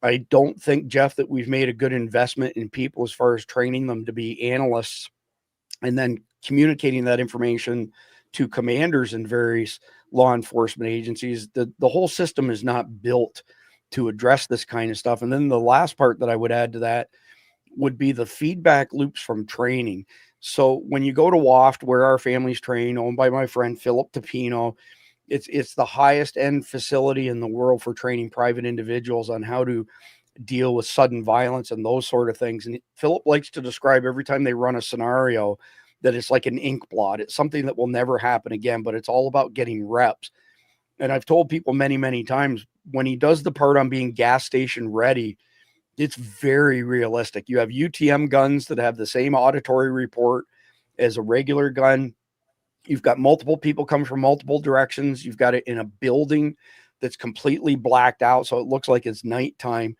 I don't think, Jeff, that we've made a good investment in people as far as training them to be analysts and then communicating that information to commanders in various law enforcement agencies. The whole system is not built to address this kind of stuff. And then the last part that I would add to that would be the feedback loops from training. So when you go to WAFT, where our family's trained, owned by my friend Philip Tapino, it's the highest end facility in the world for training private individuals on how to deal with sudden violence and those sort of things. And Philip likes to describe every time they run a scenario that it's like an ink blot. It's something that will never happen again, but it's all about getting reps. And I've told people many, many times, when he does the part on being gas station ready, it's very realistic. You have UTM guns that have the same auditory report as a regular gun. You've got multiple people coming from multiple directions. You've got it in a building that's completely blacked out, so it looks like it's nighttime.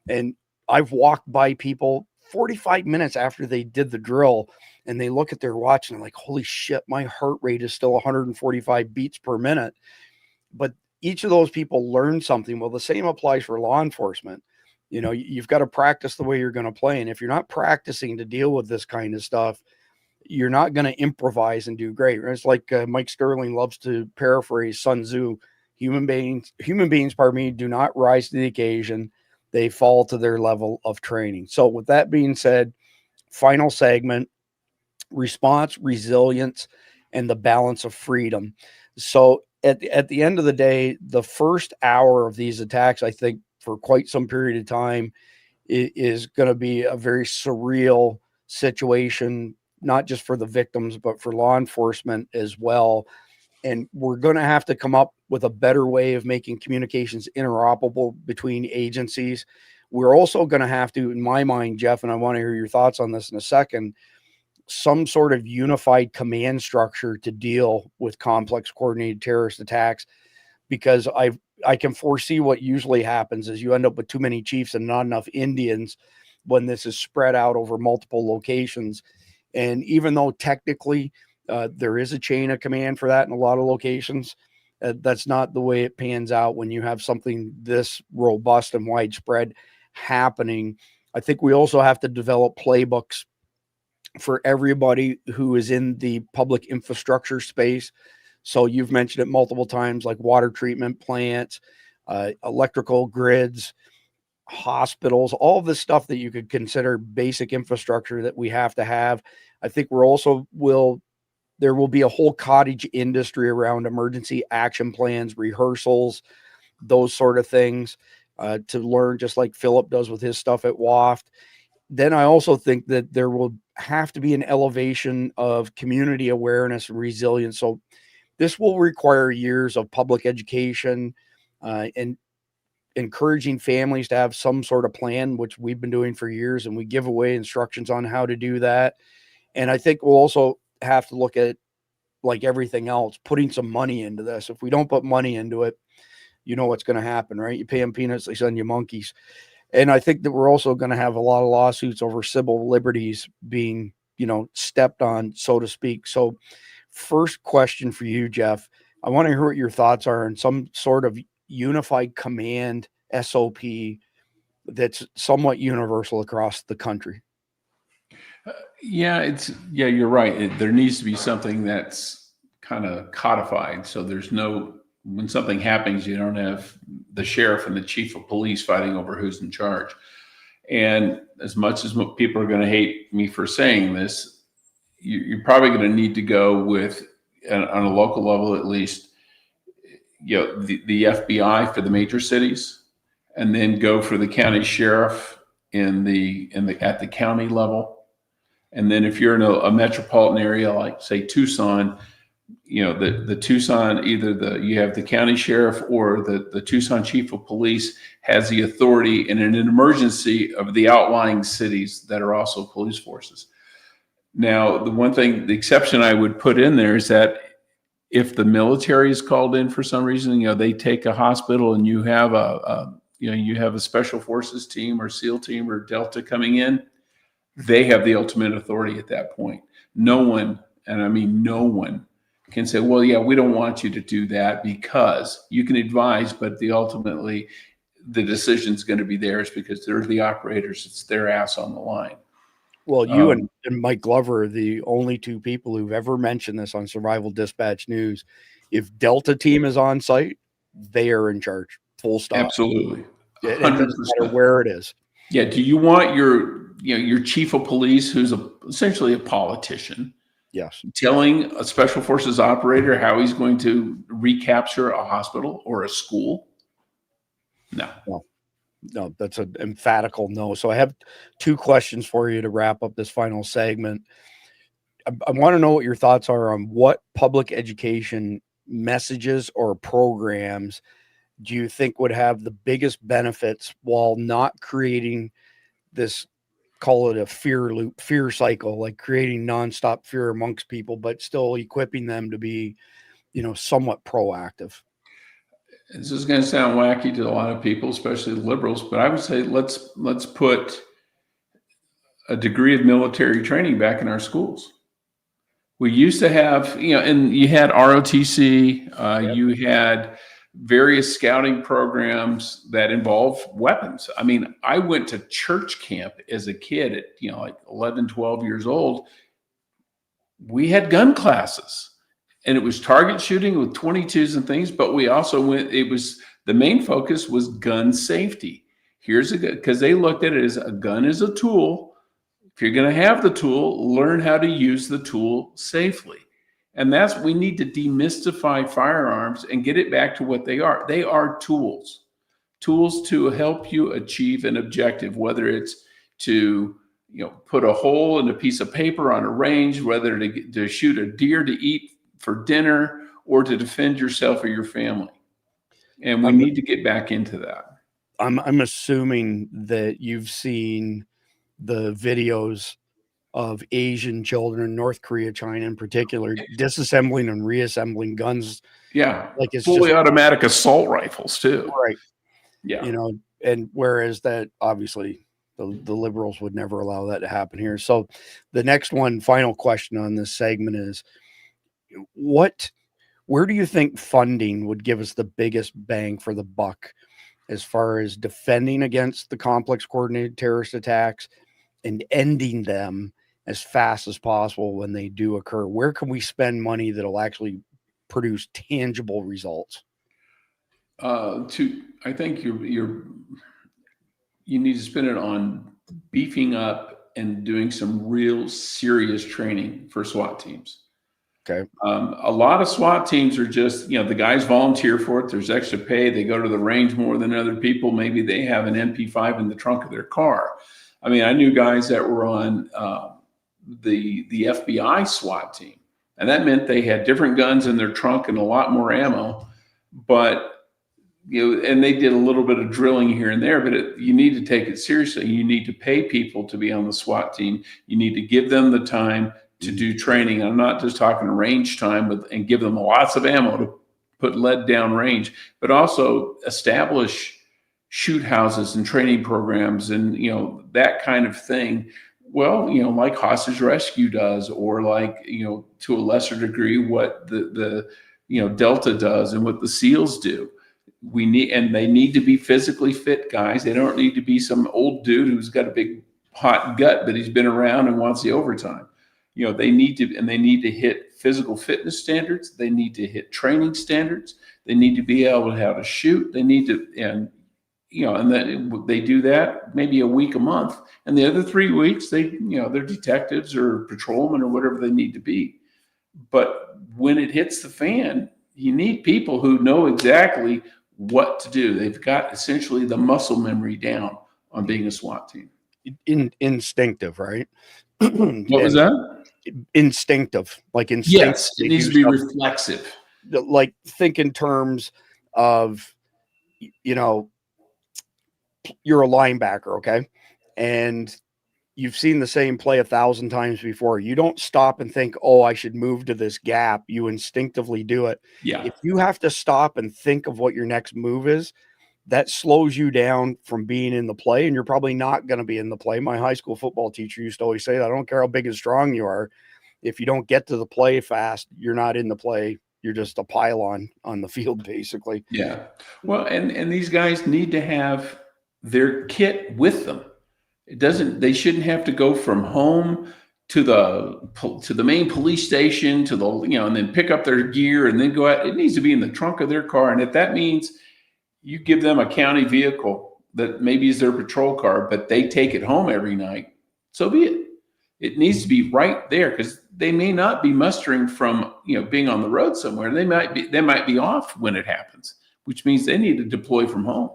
And I've walked by people 45 minutes after they did the drill, and they look at their watch and they're like, holy shit, my heart rate is still 145 beats per minute. But each of those people learned something. Well, the same applies for law enforcement. You know, you've got to practice the way you're going to play. And if you're not practicing to deal with this kind of stuff, you're not going to improvise and do great. It's like Mike Sterling loves to paraphrase Sun Tzu: human beings, do not rise to the occasion. They fall to their level of training. So with that being said, final segment: response, resilience, and the balance of freedom. So at the end of the day, the first hour of these attacks, I think for quite some period of time, is going to be a very surreal situation, not just for the victims, but for law enforcement as well. And we're going to have to come up with a better way of making communications interoperable between agencies. We're also going to have to, in my mind, Jeff, and I want to hear your thoughts on this in a second, some sort of unified command structure to deal with complex coordinated terrorist attacks, because I can foresee what usually happens is you end up with too many chiefs and not enough Indians when this is spread out over multiple locations. And even though technically there is a chain of command for that in a lot of locations, that's not the way it pans out when you have something this robust and widespread happening. I think we also have to develop playbooks for everybody who is in the public infrastructure space. So you've mentioned it multiple times, like water treatment plants, electrical grids, hospitals, all of this stuff that you could consider basic infrastructure that we have to have. I think there will be a whole cottage industry around emergency action plans, rehearsals, those sort of things, to learn, just like Philip does with his stuff at WAFT. Then I also think that there will have to be an elevation of community awareness and resilience. So this will require years of public education, and encouraging families to have some sort of plan, which we've been doing for years, and we give away instructions on how to do that. And I think we'll also have to look at, like everything else, putting some money into this. If we don't put money into it, you know what's going to happen, right? You pay them peanuts, they send you monkeys. And I think that we're also going to have a lot of lawsuits over civil liberties being, stepped on, so to speak. So first question for you, Jeff, I want to hear what your thoughts are on some sort of unified command SOP that's somewhat universal across the country. Yeah, you're right. There needs to be something that's kind of codified. So when something happens, you don't have the sheriff and the chief of police fighting over who's in charge. And as much as people are going to hate me for saying this, you're probably going to need to go with, on a local level at least, the FBI for the major cities, and then go for the county sheriff at the county level. And then if you're in a metropolitan area like, say, Tucson, the Tucson, you have the county sheriff or the Tucson chief of police has the authority in an emergency of the outlying cities that are also police forces. Now, the exception I would put in there is that if the military is called in for some reason, they take a hospital and you have a special forces team or SEAL team or Delta coming in, they have the ultimate authority at that point. No one, and I mean no one, can say, well, yeah, we don't want you to do that, because you can advise, but ultimately the decision's going to be theirs because they're the operators. It's their ass on the line. Well, you and Mike Glover are the only two people who've ever mentioned this on Survival Dispatch News. If Delta team is on site, they are in charge. Full stop. Absolutely. 100%. It doesn't matter where it is. Yeah. Do you want your chief of police, who's essentially a politician, yes, telling a special forces operator how he's going to recapture a hospital or a school? No, that's an emphatical no. So I have two questions for you to wrap up this final segment. I want to know what your thoughts are on what public education messages or programs do you think would have the biggest benefits while not creating this, call it a fear loop, fear cycle, like creating nonstop fear amongst people, but still equipping them to be, somewhat proactive? This is going to sound wacky to a lot of people, especially liberals, but I would say let's put a degree of military training back in our schools. We used to have, and you had ROTC, you had various scouting programs that involve weapons. I mean, I went to church camp as a kid at, like 11, 12 years old. We had gun classes. And it was target shooting with 22s and things, but we also the main focus was gun safety. Because they looked at it as a gun is a tool. If you're going to have the tool, learn how to use the tool safely. And we need to demystify firearms and get it back to what they are. They are tools to help you achieve an objective, whether it's to, put a hole in a piece of paper on a range, whether to shoot a deer to eat for dinner, or to defend yourself or your family. And we need to get back into that. I'm assuming that you've seen the videos of Asian children in North Korea, China in particular, disassembling and reassembling guns. Yeah. Like it's fully automatic assault rifles too. Right. Yeah. And whereas that obviously The liberals would never allow that to happen here. So the next one, final question on this segment is, where do you think funding would give us the biggest bang for the buck as far as defending against the complex coordinated terrorist attacks and ending them as fast as possible when they do occur? Where can we spend money that'll actually produce tangible results? I think you need to spend it on beefing up and doing some real serious training for SWAT teams. Okay. A lot of SWAT teams are just, the guys volunteer for it. There's extra pay. They go to the range more than other people. Maybe they have an MP5 in the trunk of their car. I mean, I knew guys that were on the FBI SWAT team, and that meant they had different guns in their trunk and a lot more ammo. But and they did a little bit of drilling here and there, but you need to take it seriously. You need to pay people to be on the SWAT team. You need to give them the time to do training. I'm not just talking range time, and give them lots of ammo to put lead down range, but also establish shoot houses and training programs and, that kind of thing. Well, like hostage rescue does, or like, to a lesser degree, what the Delta does and what the SEALs do. They need to be physically fit guys. They don't need to be some old dude who's got a big hot gut, but he's been around and wants the overtime. They need to hit physical fitness standards. They need to hit training standards. They need to be able to how to shoot. They need to, and then they do that maybe a week, a month, and the other 3 weeks they're detectives or patrolmen or whatever they need to be. But when it hits the fan, you need people who know exactly what to do. They've got essentially the muscle memory down on being a SWAT team. Instinctive, right? What was that? Instinctive, like instinctive. Yes, it needs to be reflexive. Like, think in terms of, you're a linebacker, okay? And you've seen the same play 1,000 times before. You don't stop and think, oh, I should move to this gap. You instinctively do it. Yeah. If you have to stop and think of what your next move is, that slows you down from being in the play, and you're probably not going to be in the play. My high school football teacher used to always say that, I don't care how big and strong you are. If you don't get to the play fast, you're not in the play. You're just a pylon on the field, basically. Yeah. Well, and these guys need to have their kit with them. They shouldn't have to go from home to the main police station and then pick up their gear and then go out. It needs to be in the trunk of their car. And if that means you give them a county vehicle that maybe is their patrol car, but they take it home every night, so be it. It needs to be right there, because they may not be mustering from being on the road somewhere. They might be off when it happens, which means they need to deploy from home,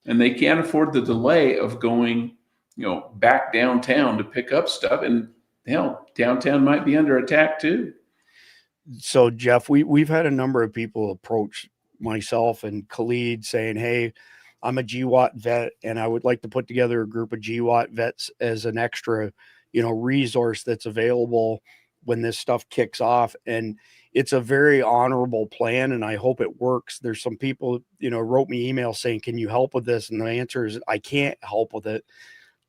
and they can't afford the delay of going back downtown to pick up stuff. And downtown might be under attack too. So Jeff, we've had a number of people approach myself and Khalid saying, hey, I'm a GWAT vet and I would like to put together a group of GWAT vets as an extra, resource that's available when this stuff kicks off. And it's a very honorable plan, and I hope it works. There's some people, wrote me emails saying, can you help with this? And the answer is, I can't help with it,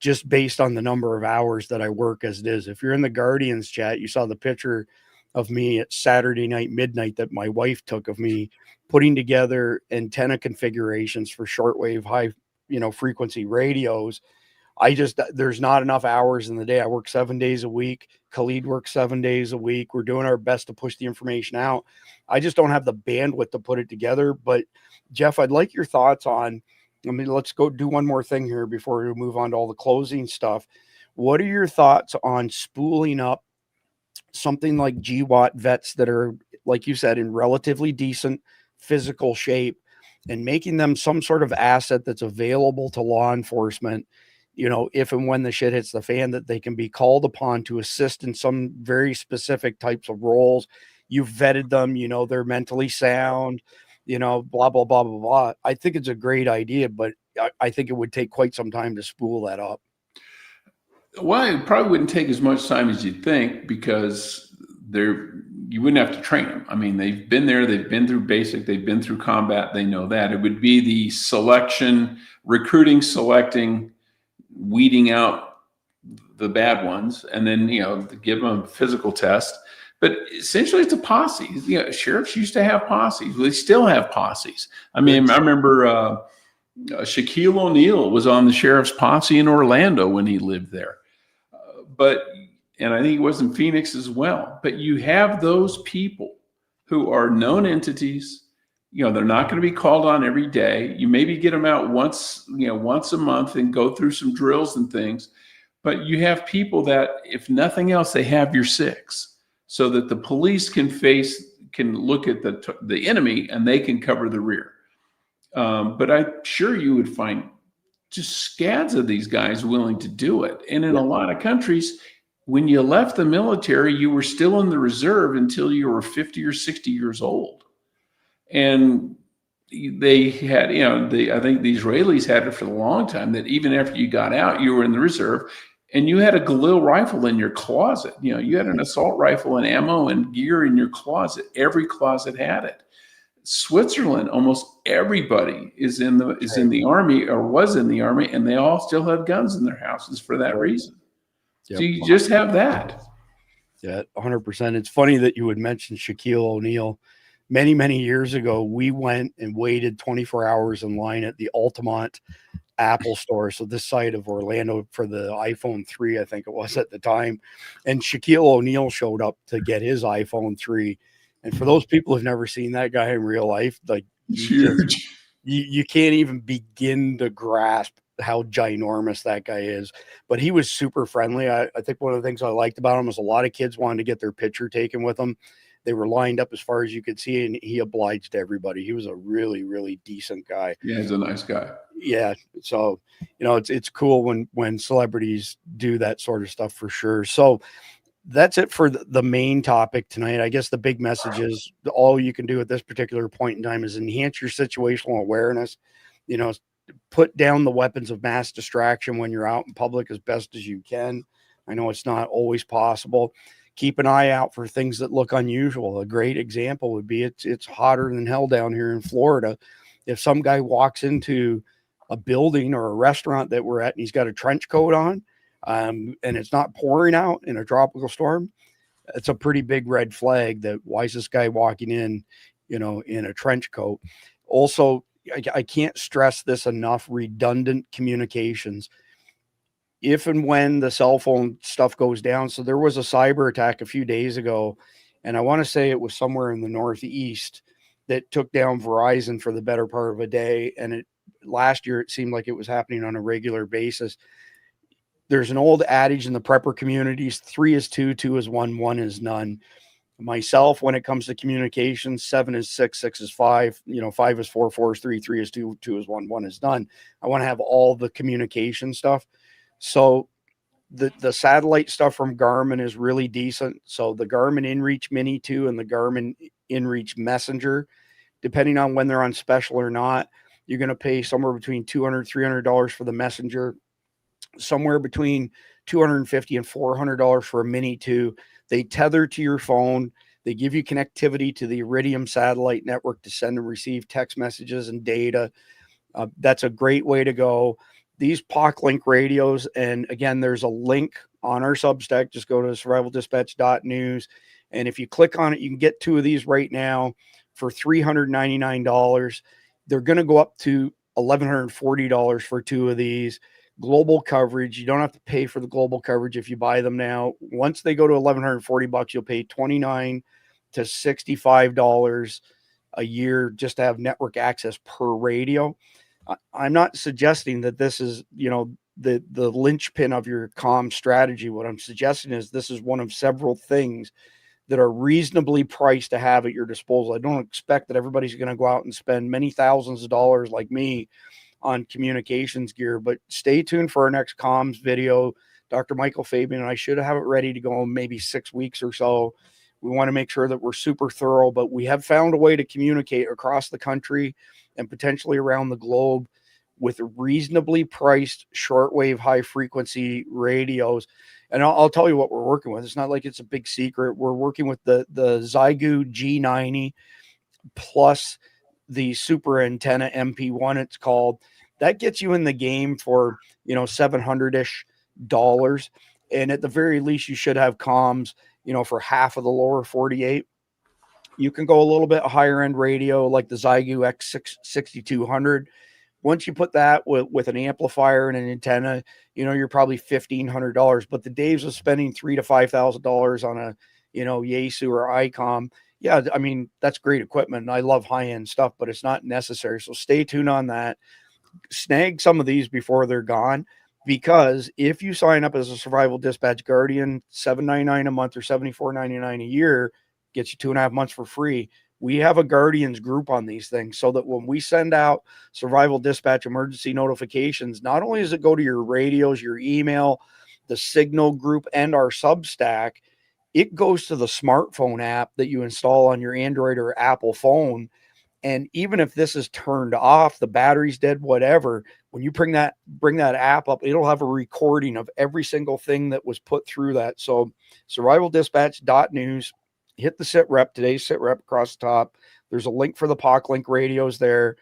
just based on the number of hours that I work as it is. If you're in the Guardians chat, you saw the picture of me at Saturday night, midnight, that my wife took of me putting together antenna configurations for shortwave high, frequency radios. There's not enough hours in the day. I work 7 days a week. Khalid works 7 days a week. We're doing our best to push the information out. I just don't have the bandwidth to put it together. But Jeff, I'd like your thoughts on, let's go do one more thing here before we move on to all the closing stuff. What are your thoughts on spooling up something like GWAT vets that are, like you said, in relatively decent physical shape, and making them some sort of asset that's available to law enforcement, if and when the shit hits the fan, that they can be called upon to assist in some very specific types of roles? You've vetted them, they're mentally sound, blah, blah, blah, blah, blah. I think it's a great idea, but I think it would take quite some time to spool that up. Well, it probably wouldn't take as much time as you'd think, because you wouldn't have to train them. I mean, they've been there, they've been through basic, they've been through combat, they know that. It would be the recruiting, selecting, weeding out the bad ones, and then, give them a physical test. But essentially, it's a posse. Sheriffs used to have posses. They still have posses. I mean, I remember Shaquille O'Neal was on the sheriff's posse in Orlando when he lived there. And I think he was in Phoenix as well. But you have those people who are known entities. They're not going to be called on every day. You maybe get them out once a month and go through some drills and things. But you have people that, if nothing else, they have your six, so that the police can look at the enemy and they can cover the rear. But I'm sure you would find just scads of these guys willing to do it. And in a lot of countries, when you left the military, you were still in the reserve until you were 50 or 60 years old. And they had, I think the Israelis had it for a long time, that even after you got out, you were in the reserve and you had a Galil rifle in your closet. You had an assault rifle and ammo and gear in your closet. Every closet had it. Switzerland, almost everybody is in the army or was in the army, and they all still have guns in their houses for that reason. Yep. So you just have that. Yeah, 100%. It's funny that you would mention Shaquille O'Neal. Many, many years ago, we went and waited 24 hours in line at the Altamont Apple store, so this side of Orlando, for the iPhone 3, I think it was at the time. And Shaquille O'Neal showed up to get his iPhone 3. And for those people who've never seen that guy in real life, like, huge. You can't even begin to grasp how ginormous that guy is. But he was super friendly. I think one of the things I liked about him was a lot of kids wanted to get their picture taken with him. They were lined up as far as you could see, and he obliged everybody. He was a really, really decent guy. Yeah, he's a nice guy. Yeah. So, it's cool when celebrities do that sort of stuff, for sure. So that's it for the main topic tonight. I guess the big message is all you can do at this particular point in time is enhance your situational awareness, put down the weapons of mass distraction when you're out in public as best as you can. I know it's not always possible. Keep an eye out for things that look unusual. A great example would be it's hotter than hell down here in Florida. If some guy walks into a building or a restaurant that we're at and he's got a trench coat on, and it's not pouring out in a tropical storm, it's a pretty big red flag that why is this guy walking in, in a trench coat. Also, I can't stress this enough, redundant communications. If and when the cell phone stuff goes down. So there was a cyber attack a few days ago, and I want to say it was somewhere in the Northeast that took down Verizon for the better part of a day. And last year, it seemed like it was happening on a regular basis. There's an old adage in the prepper communities: 3 is 2, 2 is 1, 1 is none. Myself, when it comes to communications, 7 is 6, 6 is 5, 5 is 4, 4 is 3, 3 is 2, 2 is 1, 1 is none. I want to have all the communication stuff. So the satellite stuff from Garmin is really decent. So the Garmin InReach Mini 2 and the Garmin InReach Messenger, depending on when they're on special or not, you're going to pay somewhere between $200, $300 for the Messenger, somewhere between $250 and $400 for a Mini 2. They tether to your phone. They give you connectivity to the Iridium satellite network to send and receive text messages and data. That's a great way to go. These POC Link radios, and again, there's a link on our Substack. Just go to survivaldispatch.news. And if you click on it, you can get 2 of these right now for $399. They're going to go up to $1,140 for 2 of these. Global coverage. You don't have to pay for the global coverage if you buy them now. Once they go to $1,140, you'll pay $29 to $65 a year just to have network access per radio. I'm not suggesting that this is, the linchpin of your comm strategy. What I'm suggesting is this is one of several things that are reasonably priced to have at your disposal. I don't expect that everybody's going to go out and spend many thousands of dollars like me on communications gear, but stay tuned for our next comms video. Dr. Michael Fabian and I should have it ready to go in maybe 6 weeks or so. We want to make sure that we're super thorough, but we have found a way to communicate across the country and potentially around the globe with reasonably priced shortwave high frequency radios. And I'll tell you what we're working with. It's not like it's a big secret. We're working with the Zygu G90 plus the super antenna MP1, it's called. that gets you in the game for, $700-ish. And at the very least, you should have comms, for half of the lower 48. You can go a little bit higher end radio like the Zygu X6200. Once you put that with an amplifier and an antenna, you're probably $1,500. But the days of spending $3,000 to $5,000 on a, Yaesu or ICOM, yeah, I mean, that's great equipment. And I love high end stuff, but it's not necessary. So stay tuned on that. Snag some of these before they're gone, because if you sign up as a Survival Dispatch Guardian, $7.99 a month or $74.99 a year gets you 2.5 months for free. We have a Guardians group on these things so that when we send out Survival Dispatch emergency notifications, not only does it go to your radios, your email, the Signal group, and our Substack, it goes to the smartphone app that you install on your Android or Apple phone. And even if this is turned off, the battery's dead, whatever, when you bring that app up, it'll have a recording of every single thing that was put through that. So survivaldispatch.news, hit the sit rep, today's sit rep across the top. There's a link for the POC Link radios there.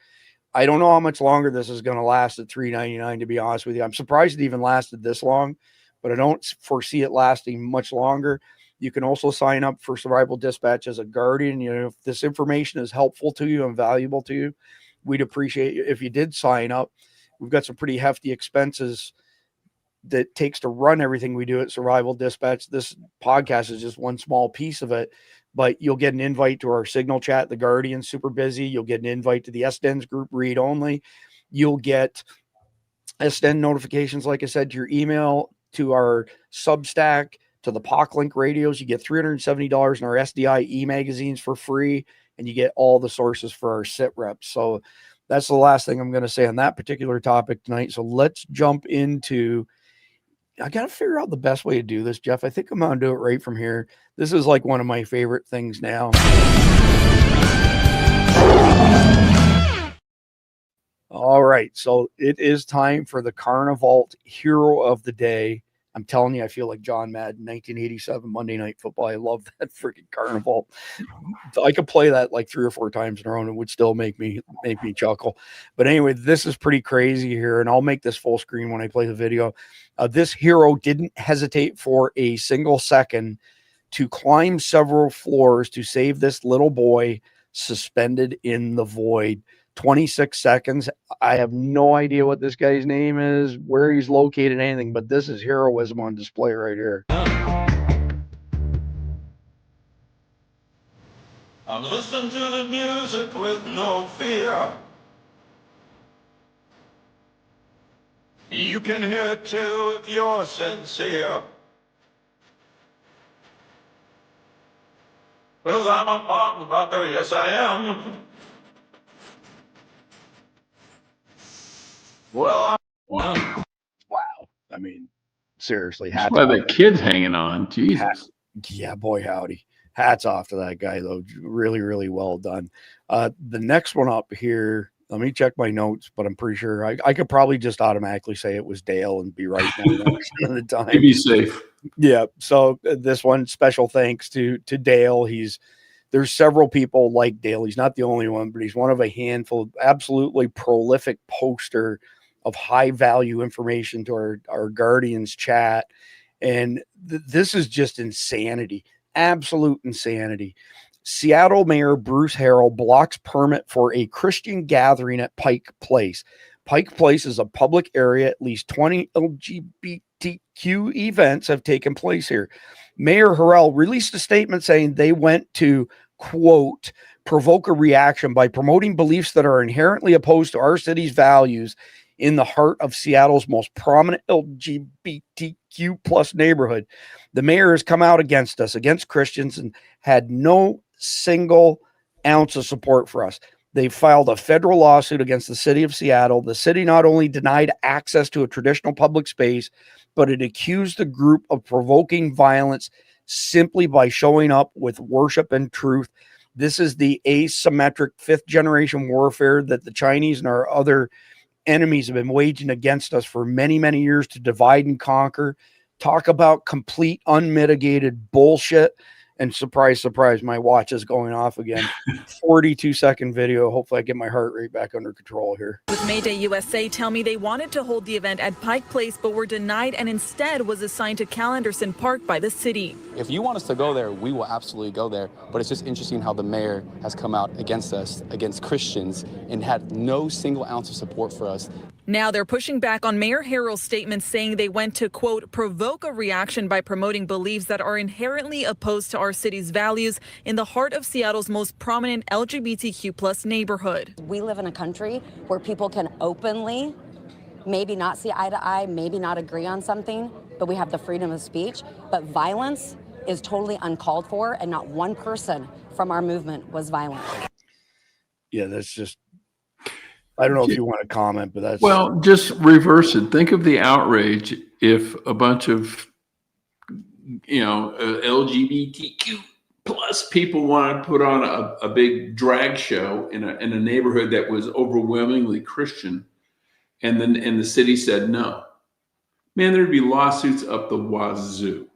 I don't know how much longer this is going to last at $3.99, to be honest with you. I'm surprised it even lasted this long, but I don't foresee it lasting much longer. You can also sign up for Survival Dispatch as a Guardian. If this information is helpful to you and valuable to you, we'd appreciate you if you did sign up. We've got some pretty hefty expenses that takes to run everything we do at Survival Dispatch. This podcast is just one small piece of it, but you'll get an invite to our Signal chat. The Guardian's super busy. You'll get an invite to the SDENS group read only. You'll get SDEN notifications, like I said, to your email, to our Substack, to the POC Link radios. You get $370 in our SDI e-magazines for free, and you get all the sources for our sit reps. So that's the last thing I'm going to say on that particular topic tonight. So let's jump into, I got to figure out the best way to do this, Jeff. I think I'm going to do it right from here. This is like one of my favorite things now. All right. So it is time for the Carnival Hero of the Day. I'm telling you, I feel like John Madden, 1987 Monday Night Football. I love that freaking Carnival. I could play that like 3 or 4 times in a row and it would still make me chuckle. But anyway, this is pretty crazy here, and I'll make this full screen when I play the video. This hero didn't hesitate for a single second to climb several floors to save this little boy suspended in the void. 26 seconds. I have no idea what this guy's name is, where he's located, anything, but this is heroism on display right here. I'm listening to the music with no fear. You can hear it too if you're sincere. 'Cause I'm a motherfucker, yes I am. Well, Wow. I mean, seriously, That's hats why off. the kid's hanging on. Jesus. Yeah, boy, howdy. Hats off to that guy, though. Really, really well done. The next one up here, let me check my notes, but I'm pretty sure I could probably just automatically say it was Dale and be right 99% of the time. To be safe. Yeah. So this one, special thanks to Dale. There's several people like Dale. He's not the only one, but he's one of a handful of absolutely prolific poster of high value information to our Guardians chat. And this is just insanity, absolute insanity. Seattle Mayor Bruce Harrell blocks permit for a Christian gathering at Pike Place. Pike Place is a public area. At least 20 LGBTQ events have taken place here. Mayor Harrell released a statement saying they went to, quote, provoke a reaction by promoting beliefs that are inherently opposed to our city's values in the heart of Seattle's most prominent LGBTQ plus neighborhood. The mayor has come out against us, against Christians, and had no single ounce of support for us. They filed a federal lawsuit against the city of Seattle. The city not only denied access to a traditional public space, but it accused the group of provoking violence simply by showing up with worship and truth. This is the asymmetric 5th generation warfare that the Chinese and our other enemies have been waging against us for many, many years to divide and conquer. Talk about complete unmitigated bullshit. And surprise, surprise, my watch is going off again. 42-second video. Hopefully I get my heart rate back under control here. With Mayday USA tell me they wanted to hold the event at Pike Place, but were denied and instead was assigned to Calenderson Park by the city. If you want us to go there, we will absolutely go there. But it's just interesting how the mayor has come out against us, against Christians, and had no single ounce of support for us. Now they're pushing back on Mayor Harrell's statement, saying they went to, quote, provoke a reaction by promoting beliefs that are inherently opposed to our city's values in the heart of Seattle's most prominent LGBTQ plus neighborhood. We live in a country where people can openly, maybe not see eye to eye, maybe not agree on something, but we have the freedom of speech. But violence is totally uncalled for, and not one person from our movement was violent. Yeah, that's just, I don't know if you want to comment, but that's... Well, just reverse it. Think of the outrage if a bunch of, LGBTQ plus people wanted to put on a big drag show in a neighborhood that was overwhelmingly Christian, and the city said no. Man, there'd be lawsuits up the wazoo.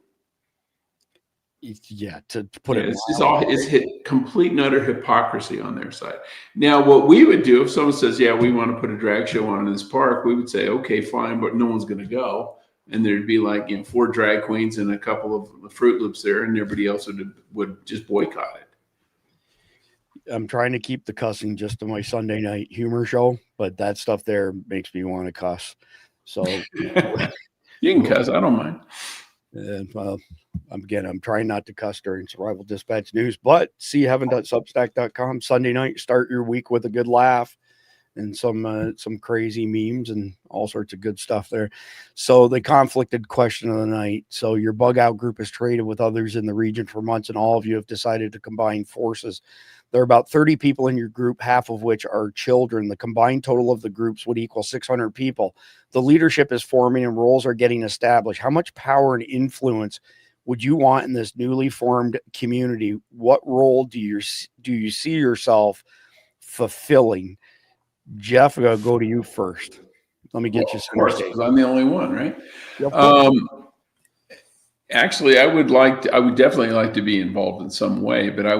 Yeah, to put it. It's hit complete and utter hypocrisy on their side. Now, what we would do if someone says, "Yeah, we want to put a drag show on in this park," we would say, "Okay, fine, but no one's going to go." And there'd be like 4 drag queens and a couple of Fruit Loops there, and everybody else would just boycott it. I'm trying to keep the cussing just to my Sunday night humor show, but that stuff there makes me want to cuss. So you can cuss, I don't mind. And I'm trying not to cuss during Survival Dispatch News, but heaven.substack.com. Sunday night, start your week with a good laugh and some crazy memes and all sorts of good stuff there. So the conflicted question of the night. So your bug out group has traded with others in the region for months, and all of you have decided to combine forces. There are about 30 people in your group, half of which are children. The combined total of the groups would equal 600 people. The leadership is forming and roles are getting established. How much power and influence would you want in this newly formed community? What role do you see yourself fulfilling? Jeff, I'll go to you first. Let me get you some. Of course, because I'm the only one, right? Yep. Actually, I would definitely like to be involved in some way, but I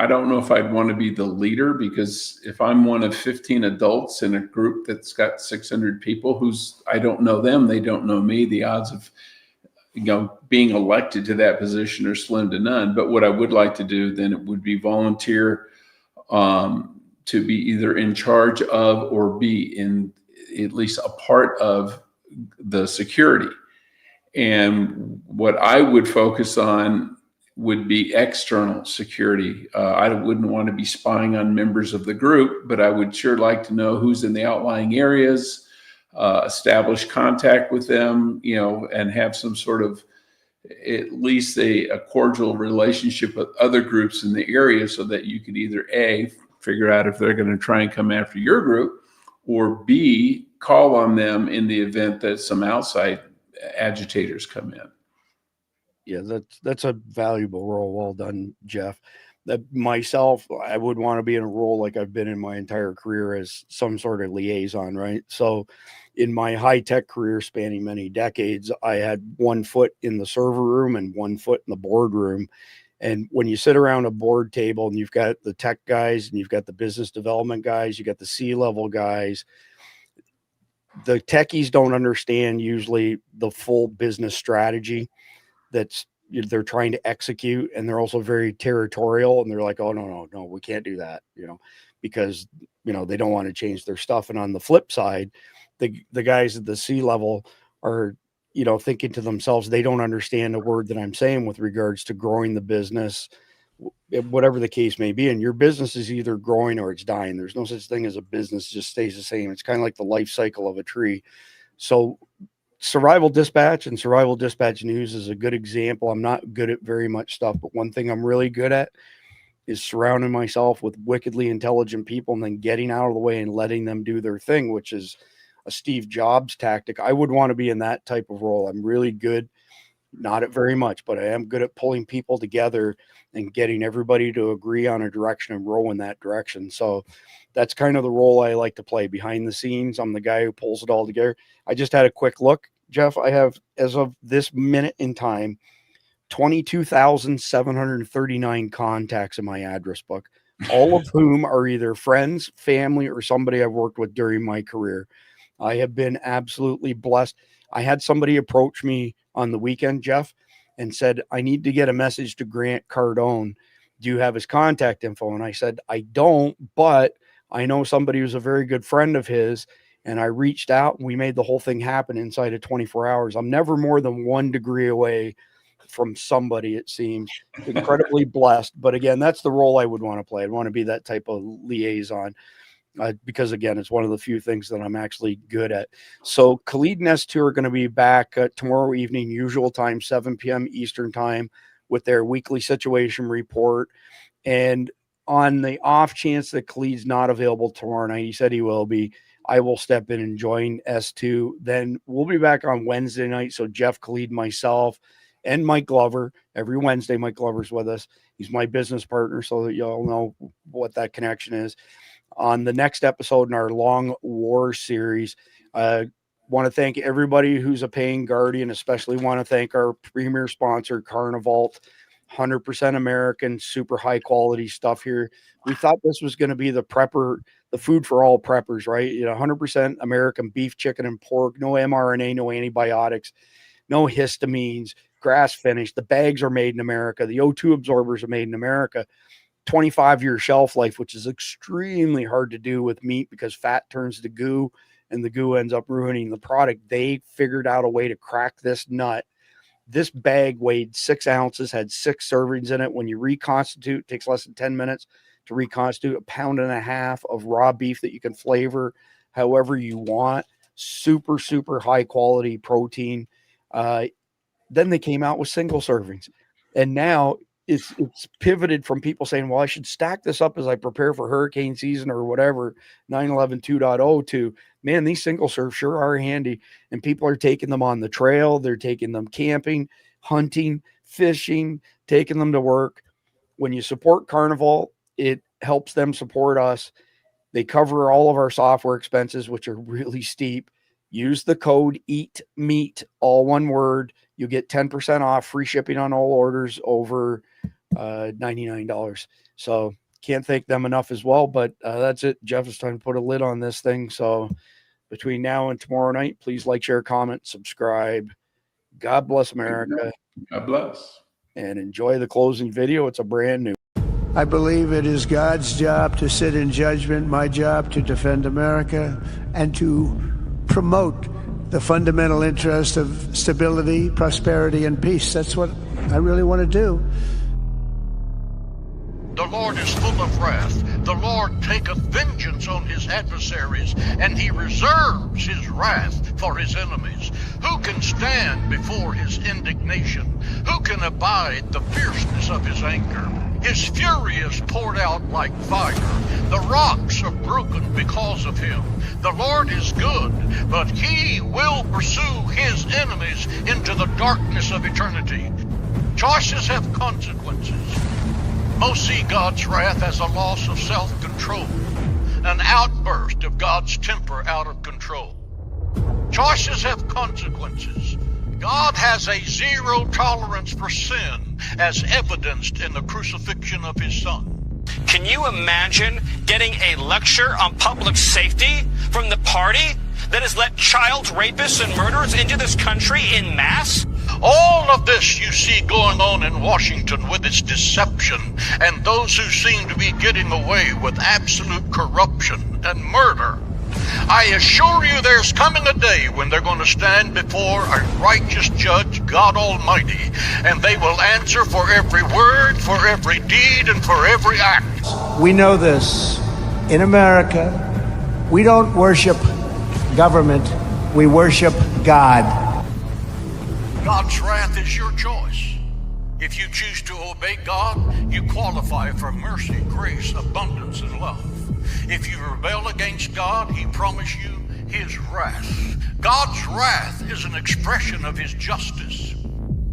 don't know if I'd want to be the leader, because if I'm one of 15 adults in a group that's got 600 people I don't know them, they don't know me, the odds of being elected to that position are slim to none. But what I would like to do then, it would be volunteer to be either in charge of or be in at least a part of the security. And what I would focus on would be external security. I wouldn't want to be spying on members of the group, but I would sure like to know who's in the outlying areas, establish contact with them, and have some sort of at least a cordial relationship with other groups in the area, so that you could either A, figure out if they're going to try and come after your group, or B, call on them in the event that some outside agitators come in. Yeah, that's a valuable role. Well done, Jeff. Myself, I would want to be in a role like I've been in my entire career, as some sort of liaison, right? So in my high-tech career spanning many decades, I had one foot in the server room and one foot in the boardroom. And when you sit around a board table and you've got the tech guys and you've got the business development guys, you got the C-level guys, the techies don't understand usually the full business strategy they're trying to execute. And they're also very territorial, and they're like, oh, no, we can't do that, because, they don't want to change their stuff. And on the flip side, the guys at the C-level are, thinking to themselves, they don't understand a word that I'm saying with regards to growing the business, whatever the case may be. And your business is either growing or it's dying. There's no such thing as a business just stays the same. It's kind of like the life cycle of a tree. So Survival Dispatch and Survival Dispatch News is a good example. I'm not good at very much stuff, but one thing I'm really good at is surrounding myself with wickedly intelligent people and then getting out of the way and letting them do their thing, which is a Steve Jobs tactic. I would want to be in that type of role. I'm really good, not at very much, but I am good at pulling people together and getting everybody to agree on a direction and row in that direction. So that's kind of the role I like to play behind the scenes. I'm the guy who pulls it all together. I just had a quick look, Jeff. I have, as of this minute in time, 22,739 contacts in my address book, all of whom are either friends, family, or somebody I've worked with during my career. I have been absolutely blessed. I had somebody approach me on the weekend, Jeff, and said, I need to get a message to Grant Cardone. Do you have his contact info? And I said, I don't, but I know somebody who's a very good friend of his. And I reached out and we made the whole thing happen inside of 24 hours. I'm never more than 1 degree away from somebody, it seems. Incredibly blessed. But again, that's the role I would want to play. I'd want to be that type of liaison. Because again, it's one of the few things that I'm actually good at. So Khalid and S2 are going to be back tomorrow evening, usual time, 7 p.m. Eastern time, with their weekly situation report. And on the off chance that Khalid's not available tomorrow night, he said he will be, I will step in and join S2. Then we'll be back on Wednesday night. So Jeff, Khalid, myself, and Mike Glover. Every Wednesday, Mike Glover's with us. He's my business partner, so that y'all know what that connection is. On the next episode in our Long War series, I want to thank everybody who's a paying guardian, especially want to thank our premier sponsor, Carnival. 100% American, super high quality stuff here. We thought this was going to be the food for all preppers, right? 100% American beef, chicken, and pork, no mRNA, no antibiotics, no histamines, grass finished. The bags are made in America. The O2 absorbers are made in America. 25-year shelf life, which is extremely hard to do with meat because fat turns to goo and the goo ends up ruining the product. They figured out a way to crack this nut. This bag weighed 6 ounces, had 6 servings in it. When you reconstitute, it takes less than 10 minutes to reconstitute, 1.5 pounds of raw beef that you can flavor however you want. Super, super high quality protein. Then they came out with single servings. And now it's pivoted from people saying, well, I should stack this up as I prepare for hurricane season or whatever, 9/11 2.0 to, man, these single serves sure are handy. And people are taking them on the trail. They're taking them camping, hunting, fishing, taking them to work. When you support Carnival, it helps them support us. They cover all of our software expenses, which are really steep. Use the code EATMEAT, all one word. You get 10% off, free shipping on all orders over $99. So can't thank them enough as well. But that's it. Jeff, it's time to put a lid on this thing. So between now and tomorrow night, please like, share, comment, subscribe. God bless America. God bless. And enjoy the closing video. It's a brand new. I believe it is God's job to sit in judgment, my job to defend America and to promote the fundamental interest of stability, prosperity, and peace. That's what I really want to do. The Lord is full of wrath. The Lord taketh vengeance on his adversaries, and he reserves his wrath for his enemies. Who can stand before his indignation? Who can abide the fierceness of his anger? His fury is poured out like fire. The rocks are broken because of him. The Lord is good, but he will pursue his enemies into the darkness of eternity. Choices have consequences. Most see God's wrath as a loss of self-control, an outburst of God's temper out of control. Choices have consequences. God has a zero tolerance for sin, as evidenced in the crucifixion of his Son. Can you imagine getting a lecture on public safety from the party that has let child rapists and murderers into this country in mass? All of this you see going on in Washington with its deception and those who seem to be getting away with absolute corruption and murder. I assure you there's coming a day when they're going to stand before a righteous judge, God Almighty, and they will answer for every word, for every deed, and for every act. We know this. In America, we don't worship government, we worship God. God's wrath is your choice. If you choose to obey God, you qualify for mercy, grace, abundance, and love. If you rebel against God, he promised you his wrath. God's wrath is an expression of his justice.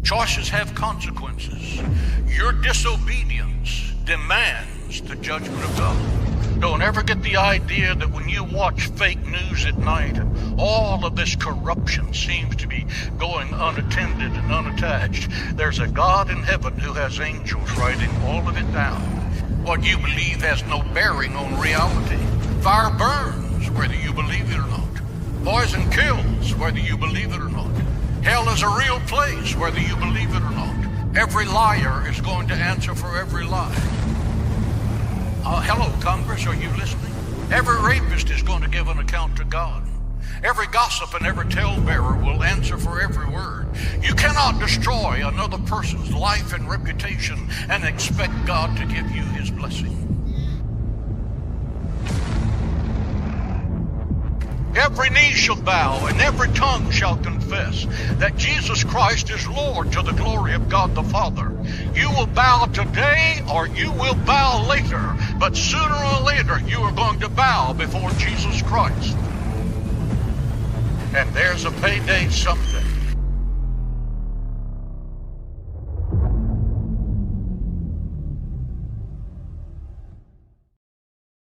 Choices have consequences. Your disobedience demands the judgment of God. Don't ever get the idea that when you watch fake news at night, all of this corruption seems to be going unattended and unattached. There's a God in heaven who has angels writing all of it down. What you believe has no bearing on reality. Fire burns, whether you believe it or not. Poison kills, whether you believe it or not. Hell is a real place, whether you believe it or not. Every liar is going to answer for every lie. Hello, Congress, are you listening? Every rapist is going to give an account to God. Every gossip and every talebearer will answer for every word. You cannot destroy another person's life and reputation and expect God to give you his blessing. Every knee shall bow and every tongue shall confess that Jesus Christ is Lord to the glory of God the Father. You will bow today or you will bow later, but sooner or later you are going to bow before Jesus Christ. And there's a payday someday.